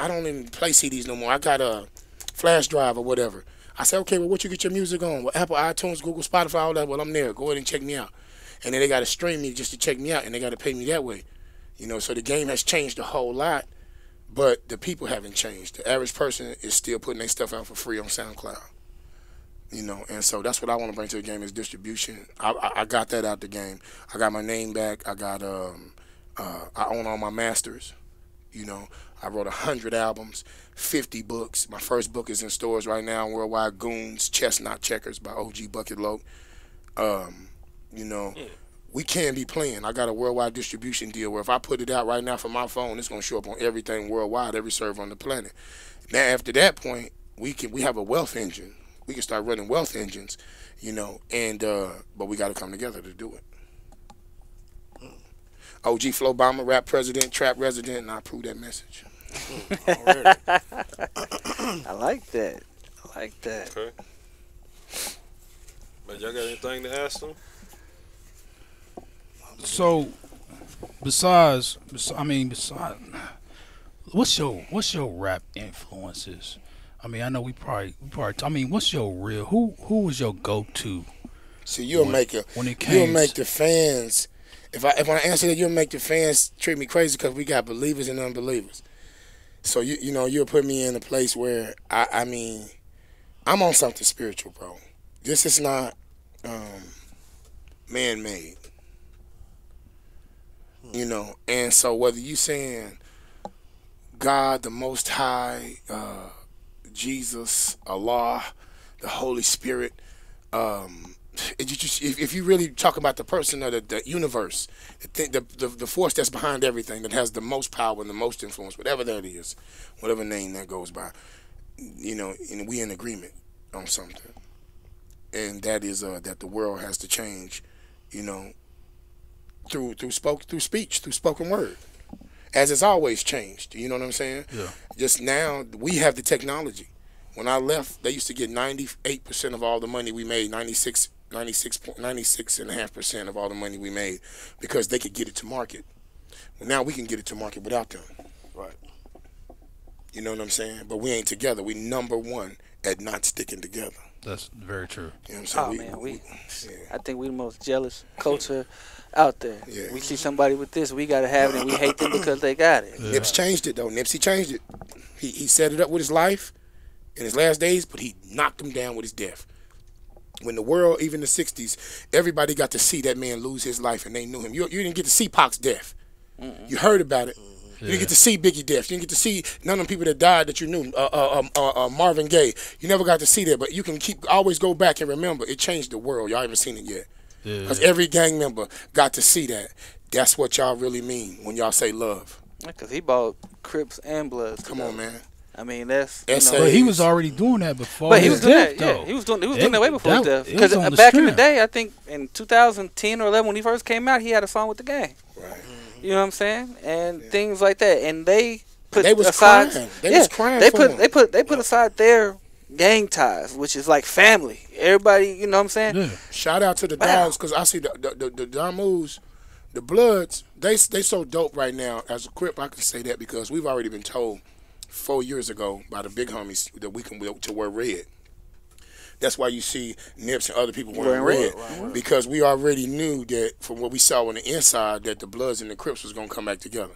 don't even play CDs no more. I got a flash drive or whatever. I said, okay, well, what you get your music on? Well, Apple, iTunes, Google, Spotify, all that. Well, I'm there. Go ahead and check me out. And then they got to stream me just to check me out, and they got to pay me that way. So the game has changed a whole lot, but the people haven't changed. The average person is still putting their stuff out for free on SoundCloud. And so that's what I want to bring to the game is distribution. I got that out the game. I got my name back. I got I own all my masters. I wrote 100 albums, 50 books. My first book is in stores right now, Worldwide Goons, Chestnut Checkers by OG Bucket Loke. We can't be playing. I got a worldwide distribution deal where if I put it out right now from my phone, it's going to show up on everything worldwide, every server on the planet. Now, after that point, we have a wealth engine. We can start running wealth engines, but we got to come together to do it. OG Flowbama, rap president, trap resident, and I approve that message. I like that. Okay. But y'all got anything to ask them? So, besides, what's your rap influences? I mean, I know we probably. I mean, what's your real? Who was your go-to? See, you'll make the fans. If I answer that, you'll make the fans treat me crazy because we got believers and unbelievers. So you'll put me in a place where I'm on something spiritual, bro. This is not man-made. And so whether you saying God, the Most High, Jesus, Allah, the Holy Spirit, if you really talk about the person of the universe, the force that's behind everything, that has the most power and the most influence, whatever that is, whatever name that goes by, and we in agreement on something, and that is that the world has to change, through speech, through spoken word, as it's always changed. You know what I'm saying? Yeah. Just now we have the technology. When I left, they used to get 98% of all the money we made, 96.5% of all the money we made, because they could get it to market. Well, now we can get it to market without them. Right. You know what I'm saying? But we ain't together. We number one at not sticking together. That's very true. You know what I'm saying? I think we the most jealous culture out there. Yeah. We see somebody with this, we gotta have it, and we hate them because they got it. Yeah. Nips changed it though. Nipsey changed it. He set it up with his life in his last days, but he knocked him down with his death. When the world, even the 60s, everybody got to see that man lose his life, and they knew him. You didn't get to see Pac's death. You heard about it. You didn't get to see Biggie death. You didn't get to see none of the people that died that you knew. Marvin Gaye. You never got to see that, but you can always go back and remember. It changed the world. Y'all haven't seen it yet. Because every gang member got to see that. That's what y'all really mean when y'all say love. Because he bought Crips and Bloods. Come on, man. I mean, that's But he was already doing that before. But he was doing death, that. though. Yeah, he was doing that way before his death. It was Because on the back in the strength. day, I think in 2010 or 11 when he first came out, he had a song with the gang. Right. You know what I'm saying? And things like that. And they put They was aside. crying. They was crying They for put aside their gang ties, which is like family. Everybody, you know what I'm saying? Yeah. Shout out to the dogs, because I see the Damus, the Bloods, they so dope right now. As a Crip, I can say that because we've already been told 4 years ago by the big homies that we can to wear red. That's why you see Nips and other people wearing red. Right. Because we already knew that from what we saw on the inside that the Bloods and the Crips was going to come back together.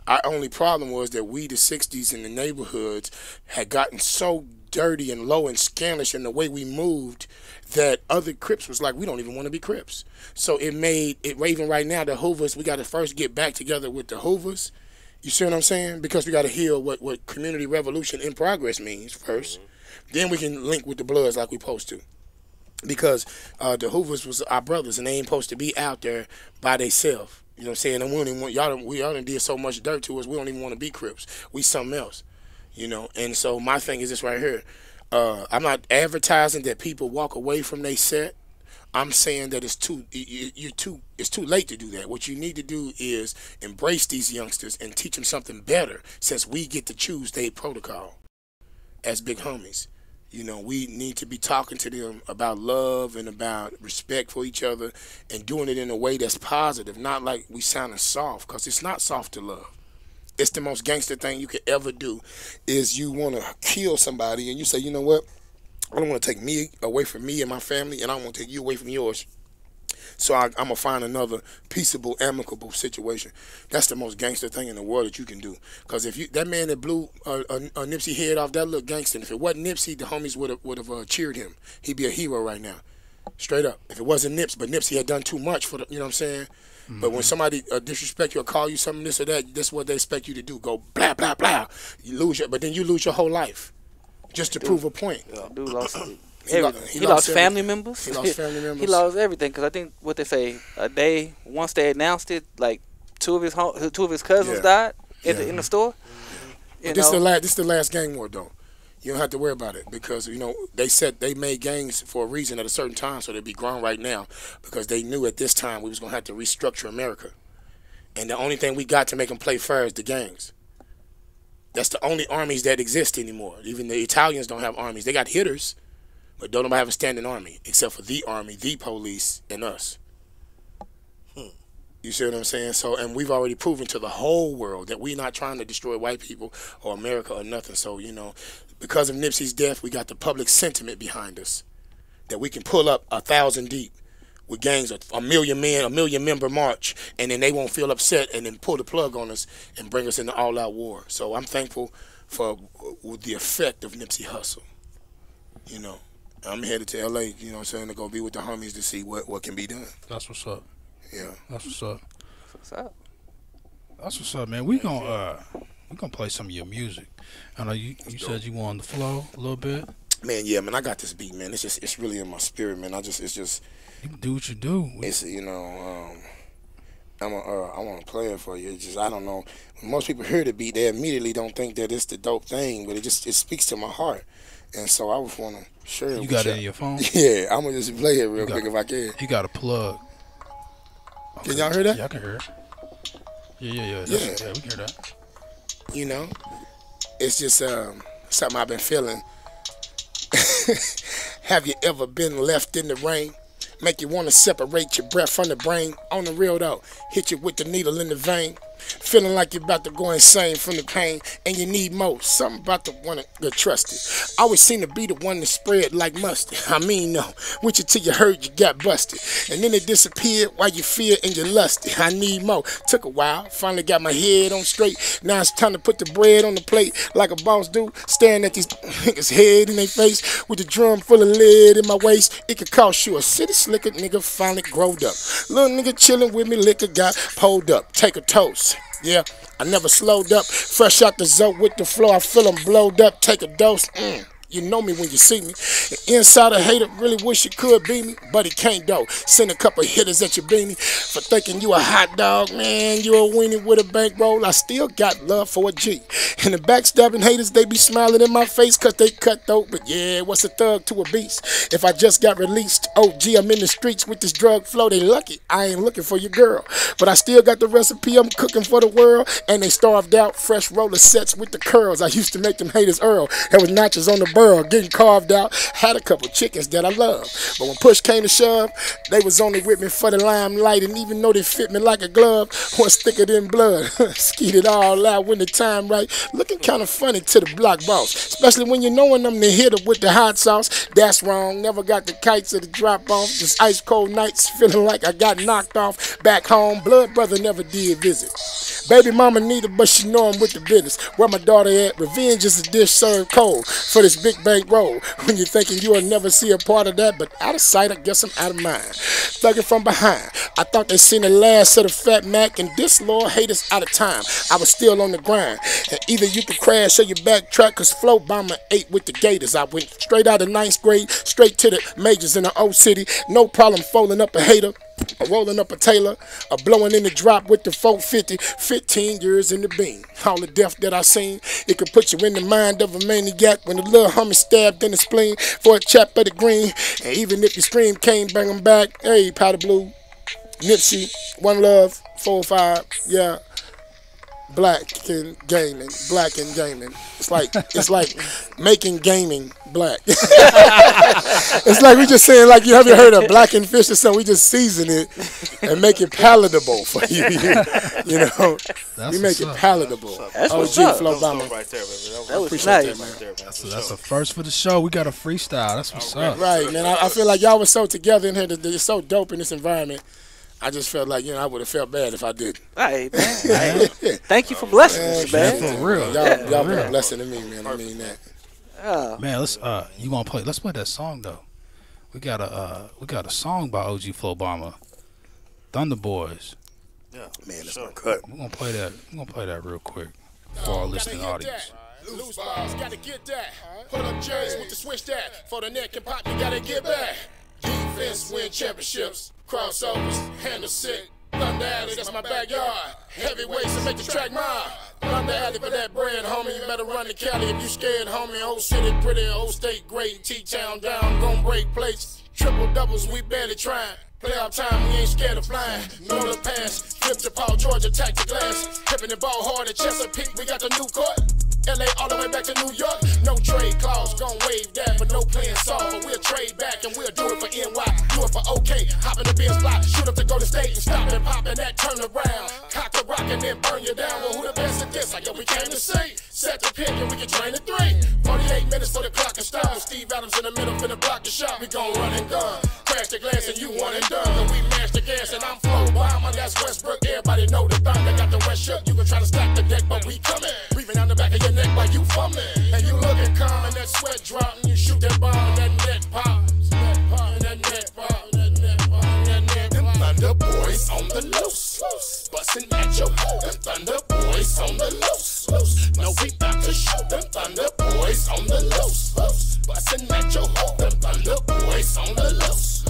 Our only problem was that we, the 60s in the neighborhoods, had gotten so dirty and low and scandalous in the way we moved that other Crips was like, we don't even want to be Crips. So it made it, even right now, the Hoovers, we got to first get back together with the Hoovers. You see what I'm saying? Because we got to hear what community revolution in progress means first. Then we can link with the Bloods like we supposed to. Because the Hoovers was our brothers, and they ain't supposed to be out there by themselves. You know what I'm saying? And we don't even want, y'all done did so much dirt to us, we don't even want to be Crips. We something else. You know? And so my thing is this right here. I'm not advertising that people walk away from their set. I'm saying that it's too late to do that. What you need to do is embrace these youngsters and teach them something better, since we get to choose their protocol as big homies. You know, we need to be talking to them about love and about respect for each other, and doing it in a way that's positive, not like we sounding soft, because it's not soft to love. It's the most gangster thing you could ever do, is you want to kill somebody and you say, you know what, I don't want to take me away from me and my family, and I don't want to take you away from yours. So I'm going to find another peaceable, amicable situation. That's the most gangster thing in the world that you can do. Because if that man that blew a Nipsey head off, that looked gangster. And if it wasn't Nipsey, the homies would have cheered him. He'd be a hero right now. Straight up. If it wasn't Nips, but Nipsey had done too much for the, you know what I'm saying? Mm-hmm. But when somebody disrespect you or call you something, this or that, that's what they expect you to do. Go blah, blah, blah. You lose but then you lose your whole life just to prove a point. Yeah, dude lost he lost family members. He lost family members. He lost everything, because I think what they say, a day once they announced it, like two of his cousins died in the store. But this is the last gang war though. You don't have to worry about it, because you know they made gangs for a reason at a certain time, so they'd be grown right now, because they knew at this time we was gonna have to restructure America, and the only thing we got to make them play fair is the gangs. That's the only armies that exist anymore. Even the Italians don't have armies. They got hitters, but don't nobody have a standing army except for the army, the police, and us. You see what I'm saying? So, and we've already proven to the whole world that we're not trying to destroy white people or America or nothing. So, you know, because of Nipsey's death, we got the public sentiment behind us that we can pull up 1,000 deep with gangs of 1 million men, 1 million member march, and then they won't feel upset and then pull the plug on us and bring us into all-out war. So I'm thankful for the effect of Nipsey Hussle. You know, I'm headed to L.A., you know what I'm saying, to go be with the homies to see what can be done. That's what's up. Yeah. That's what's up. What's up? That's what's up, man. We gonna play some of your music. I know you said you wanted to flow a little bit. Man, yeah, man, I got this beat, man. It's really in my spirit, man. It's just you do what you do. It's, you know, I want to play it for you. It's just, I don't know. When most people hear the beat, they immediately don't think that it's the dope thing, but it speaks to my heart. And so I just want to share it. You got it in your phone? Yeah, I'm gonna just play it real quick if I can. You got a plug. Okay. Can y'all hear that? Yeah, I can hear it. Yeah. Yeah, we can hear that. You know, it's just something I've been feeling. Have you ever been left in the rain? Make you want to separate your breath from the brain. On the real though, hit you with the needle in the vein. Feeling like you're about to go insane from the pain, and you need more. Something about to want to get trusted. Always seem to be the one to spread like mustard. I mean, no. Went you till you heard you got busted, and then it disappeared while you feared and you lusted. I need more. Took a while. Finally got my head on straight. Now it's time to put the bread on the plate like a boss do. Staring at these niggas' head in their face with the drum full of lead in my waist. It could cost you a city slicker. Nigga finally growed up. Little nigga chilling with me. Liquor got pulled up. Take a toast. Yeah, I never slowed up. Fresh out the zone with the flow, I feel them blowed up. Take a dose. You know me when you see me. The inside a hater really wish he could be me, but he can't though. Send a couple hitters at your beanie for thinking you a hot dog, man. You a weenie with a bankroll. I still got love for a G. And the backstabbing haters, they be smiling in my face cause they cutthroat. But yeah, what's a thug to a beast? If I just got released, OG, I'm in the streets with this drug flow. They lucky, I ain't looking for your girl. But I still got the recipe, I'm cooking for the world. And they starved out, fresh roller sets with the curls. I used to make them haters Earl. There was notches on the burl, getting carved out. Had a couple chickens that I love, but when push came to shove, they was only with me for the limelight. And even though they fit me like a glove, was thicker than blood. Skeet it all out when the time right. Looking kind of funny to the block boss, especially when you knowing I'm the hitter with the hot sauce. That's wrong. Never got the kites or the drop off. Just ice cold nights, feeling like I got knocked off. Back home, blood brother never did visit. Baby mama need her, but she know I'm with the business. Where my daughter at? Revenge is a dish served cold for this big bank roll. When you're thinking you'll never see a part of that, but out of sight, I guess I'm out of mind. Thugging from behind. I thought they seen the last of the Fat Mac, and this Lord haters out of time. I was still on the grind. And either you could crash or you backtrack, cause Flowbama ate with the Gators. I went straight out of 9th grade, straight to the majors in the old city. No problem folding up a hater, or rolling up a Taylor, or blowing in the drop with the 450. 15 years in the beam. All the death that I seen, it could put you in the mind of a maniac when a little homie stabbed in the spleen for a chap at the green. And even if you scream, can't bring him back. Hey, Powder Blue, Nipsey, One Love, 4-5, yeah. Black and gaming. It's like making gaming black. It's like we just saying, like, you haven't heard of black and fish or something. We just season it and make it palatable for you. You know, we make it palatable. That's what's OG up. Flowbama. Right there, baby. That was Appreciate nice. that, man. Right there, man. That's a first for the show. We got a freestyle. That's what's up. Right, man. I feel like y'all were so together in here. You're so dope in this environment. I just felt like, I would have felt bad if I didn't. Hey, man. Hey, thank you for blessing us, man. For real. Y'all been a blessing to me, man. I mean that. Man, let's let's play that song though. We got a song by OG Flowbama, Thunder Boys. Yeah, Man, that's my cut. We're gonna play that real quick for our listening audience. Loose balls, gotta get that. Put up jerseys with the switch that. For the neck and pop, you gotta get back. Defense win championships. Crossovers, handle sick. Thunder Alley, that's my backyard. Heavyweights and make the track mine. Thunder Alley for that bread, homie. You better run to Cali if you scared, homie. Old city pretty, old state great. T-town down, gon' break plates. Triple doubles, we barely trying. Playoff time, we ain't scared of flying. Know the pass, flip to Paul George, attack the glass. Tipping the ball hard at Chesapeake, we got the new court. LA all the way back to New York. No trade clause, gon' waive that, but no playing soft. But we'll trade back and we'll do it for NY, do it for OK. Hop in the Benz block, shoot up to go to state and stop and pop and that turn around. Cock the rock and then burn you down. Well, who the best at this? Like, yo, we came to see. Set the pick and we can train to 3. 48 minutes for the clock and stop. With Steve Adams in the middle, finna block the shot. We gon' run and gun. Crash the glass and you one and done. But we mash the gas and I'm Flowbama. That's Westbrook. Everybody know the thunder. Got the West shook. You can try to stack the deck, but we coming. Breathing down the back of your neck while you fumbling. And you looking calm and that sweat drop. And you shoot that bomb and that net pop. That pop and that net pop. That net pop. That net pop. Them Thunder Boys on the loose. Bustin' at your hole. Them Thunder Boys on the loose. No, we about to shoot. Them Thunder Boys on the loose. Bustin' at your hole. Them Thunder Boys on the loose.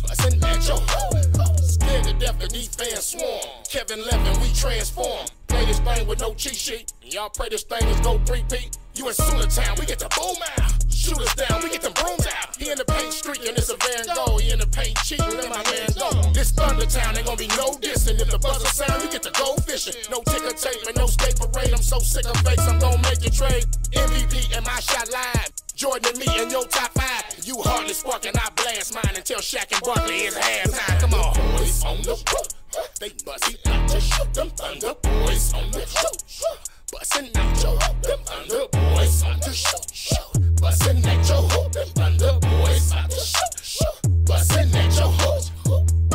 Bustin' at your hole. Scared to death of these fans swarm. Kevin Levin, we transform. Play this thing with no cheat sheet. Y'all pray this thing is go 3-peat. You in Town, we get the boom out. Shoot us down, we get them brooms out. He in the paint streaking, it's a Van Gogh. He in the paint cheating, let my man go. This Thundertown, ain't gonna be no dissing. If the buzzer sound, you get to go fishing. No ticker tape and no state parade. I'm so sick of fakes, I'm gonna make you trade. MVP and my shot live. Jordan and me in your top 5. You hardly spark and I blast mine until Shaq and Barkley is halftime. Come on. Boys on the hook. They buzzy out to shoot. Them Thunder Boys on the shoot. Bustin' at your hoop. Them Thunder Boys on the shoot. Bustin' at your hoop. Them Thunder Boys on the shoot. Bustin' at your hoop.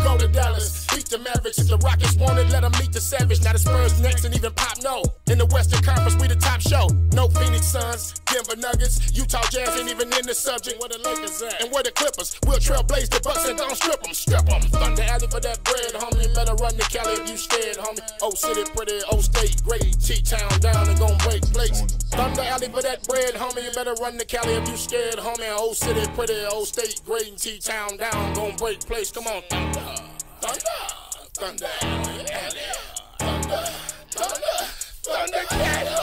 Go to Dallas, beat the Mavericks. If the Rockets want it, let them meet the Savage. Now the Spurs next and even Pop no. In the Western Conference, we the top show. No Phoenix Suns, Denver Nuggets, Utah Jazz ain't even in the subject. Where the Lakers at? And where the Clippers? We'll trailblaze the Bucks and don't strip them. Strip them. Thunder Alley for that bread, homie. Better run to Cali if you scared, homie. Old city pretty, old state great. T-town down and gon' break plates. Thunder Alley for that bread, homie. You better run to Cali if you scared, homie. Old city pretty, old state great. And T-town down, gon' break plates. Come on, Thunder. Thunder, Alley, Thunder, Cali.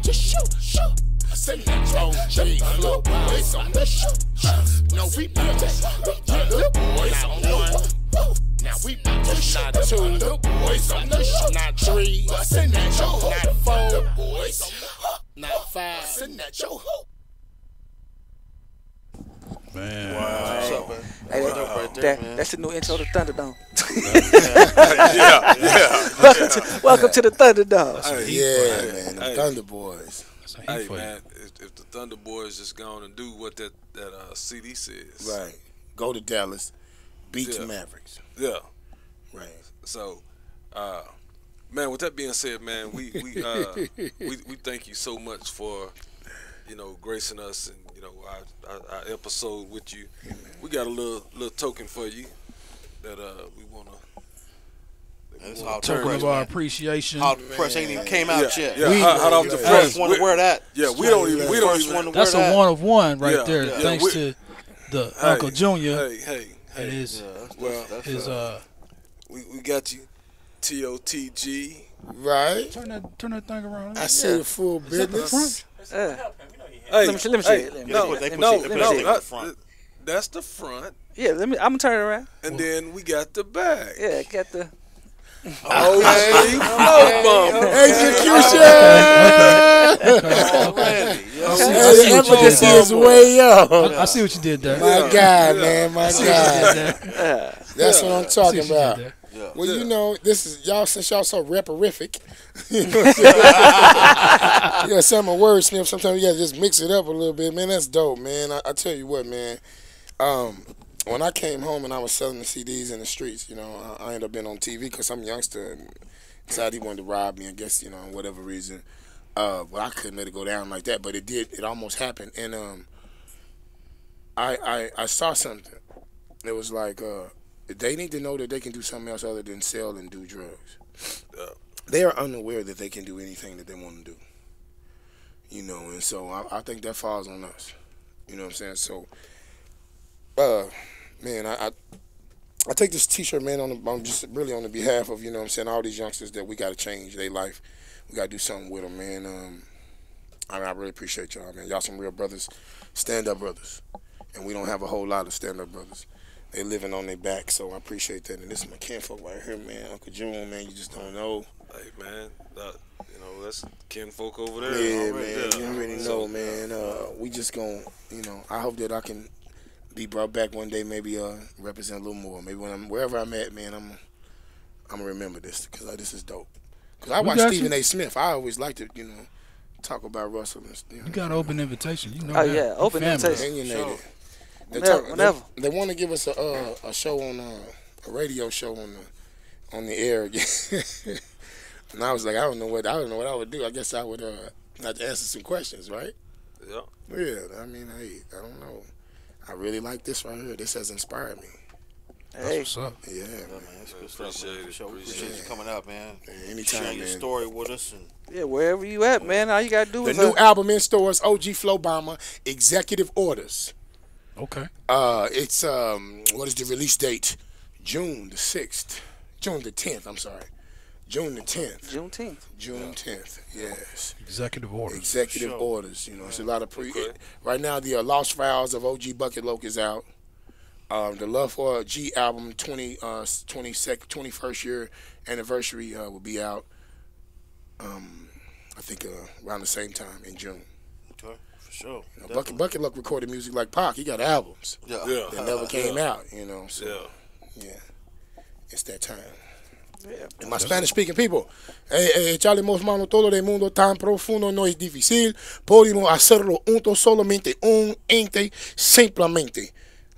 Just shoot. I said that OG Flowbama on the shoot. No, we not the boys on 1. Now we not just not 2. The boys on the shoot. Not 3. Bustin' at your hoop. Not 4. The boys on the hook. Not 5. Bustin' at your hoop. Man. Wow. What's up, man? Hey, What's up right there, man? that's the new intro to Thunderdome. Yeah. Welcome to the Thunderdome. Yeah, man. The Thunder Boys. Hey, man, if the Thunder Boys just go on and do what that CD says. Right. Go to Dallas, beat the Mavericks. Yeah. Right. So, Man, with that being said, man, we thank you so much for, gracing us and our episode with you. We got a little token for you that we wanna. Token of our appreciation. Hot off the press ain't even came out yet. Yeah, hot off the press. Want to wear that? Yeah, we don't even. That's a one of one right there. Yeah, thanks to the Uncle Junior. Hey. And his we got you, TOTG. Right. Turn that thing around. I see the full business. Hey, let me see it. No, that's the front. Yeah, I'm gonna turn it around. And then we got the back. Yeah, got the OG Flowbama. Execution. The efficacy is way up. I see what you did there. My God, man, my God. That's what I'm talking about. Well, this is y'all, since y'all so rapperific. Some of wordsmith. Sometimes you gotta just mix it up a little bit, man. That's dope, man. I tell you what, man. When I came home and I was selling the CDs in the streets, I ended up being on TV because some youngster decided he wanted to rob me, I guess, whatever reason. Well, I couldn't let it go down like that, but it did. It almost happened, and I saw something. It was like they need to know that they can do something else other than sell and do drugs. They are unaware that they can do anything that they want to do. And so I think that falls on us. You know what I'm saying? So. Man, I take this T-shirt, man, on just really on the behalf of, all these youngsters that we got to change their life. We got to do something with them, man. I really appreciate y'all, man. Y'all some real brothers, stand-up brothers. And we don't have a whole lot of stand-up brothers. They living on their back, so I appreciate that. And this is my kinfolk right here, man. Uncle June, man, you just don't know. Hey, man, that's kinfolk over there. Yeah, man, you already know, man. We just going to, I hope that I can be brought back one day, maybe represent a little more. Maybe wherever I'm at, man, I'm gonna remember this because this is dope. Because I watch Stephen A. Smith. I always like to, talk about Russell. And, you got an open invitation. Open invitation. Sure. They want to give us a show on a radio show on the air again. And I was like, I don't know what I would do. I guess I would have to answer some questions, right? Yeah. Yeah. I mean, hey, I don't know. I really like this right here. This has inspired me. Hey. That's what's up. Yeah, man. That's good stuff, man. Appreciate you coming out, man. Anytime, sharing your story with us. And wherever you at, man. All you got to do is... The new album in stores, OG Flowbama, Executive Orders. Okay. It's, what is the release date? June the 10th, I'm sorry. June the 10th. June 10th. June 10th, yes. Executive orders. Executive orders. It's a lot of right now, the Lost Files of OG Bucket Loke is out. The Love for G album, 21st year anniversary will be out, I think around the same time in June. Okay, for sure. Bucket Loke recorded music like Pac. He got albums that never came out, So, it's that time. And my Spanish-speaking people, echarle más mano todo el mundo tan profundo no es difícil. Podemos hacerlo juntos solamente un ente, simplemente.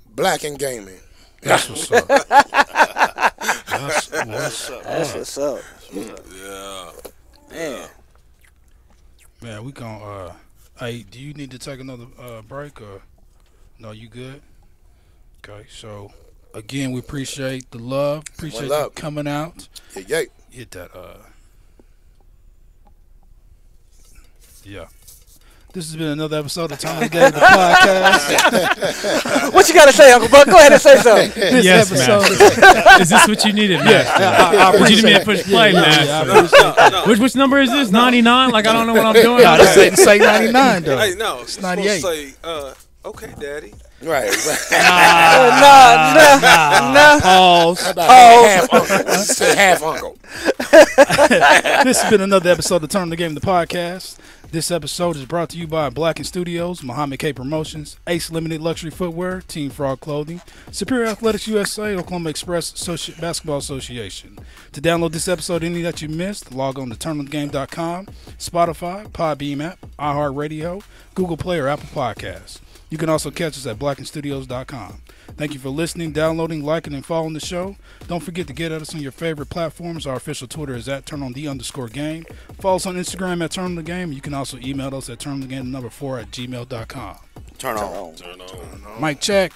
Black and Gaming. That's what's up. That's what's up. Yeah. Man. Man, we gonna. Hey, do you need to take another break or no? You good? Okay, so. Again, we appreciate the love. Appreciate you coming out. Yeah. Hit that. Yeah. This has been another episode of Time Game the podcast. What you got to say, Uncle Buck? Go ahead and say something. Yes, man. Is this what you needed, man? Yeah. I appreciate me to push play, man. Yeah, which number is this? 99? Like, I don't know what I'm doing. No, this ain't say 99, though. Hey, no. It's 98. Say, okay, Daddy. Right. Nah. Pause. Half uncle. This has been another episode of Turn the Game, the podcast. This episode is brought to you by Black & Studios, Muhammad K Promotions, Ace Limited Luxury Footwear, Team Frogg Clothing, Superior Athletics USA, Oklahoma Express Basketball Association. To download this episode, any that you missed, log on to turnthegame.com, Spotify, Podbeam app, iHeartRadio, Google Play, or Apple Podcasts. You can also catch us at blackandstudios.com. Thank you for listening, downloading, liking, and following the show. Don't forget to get at us on your favorite platforms. Our official Twitter is at @turn_on_the_game. Follow us on Instagram at @turn_on_the_game. You can also email us at turn_on_the_game 4 @gmail.com. Turn on. Turn on. Mic check.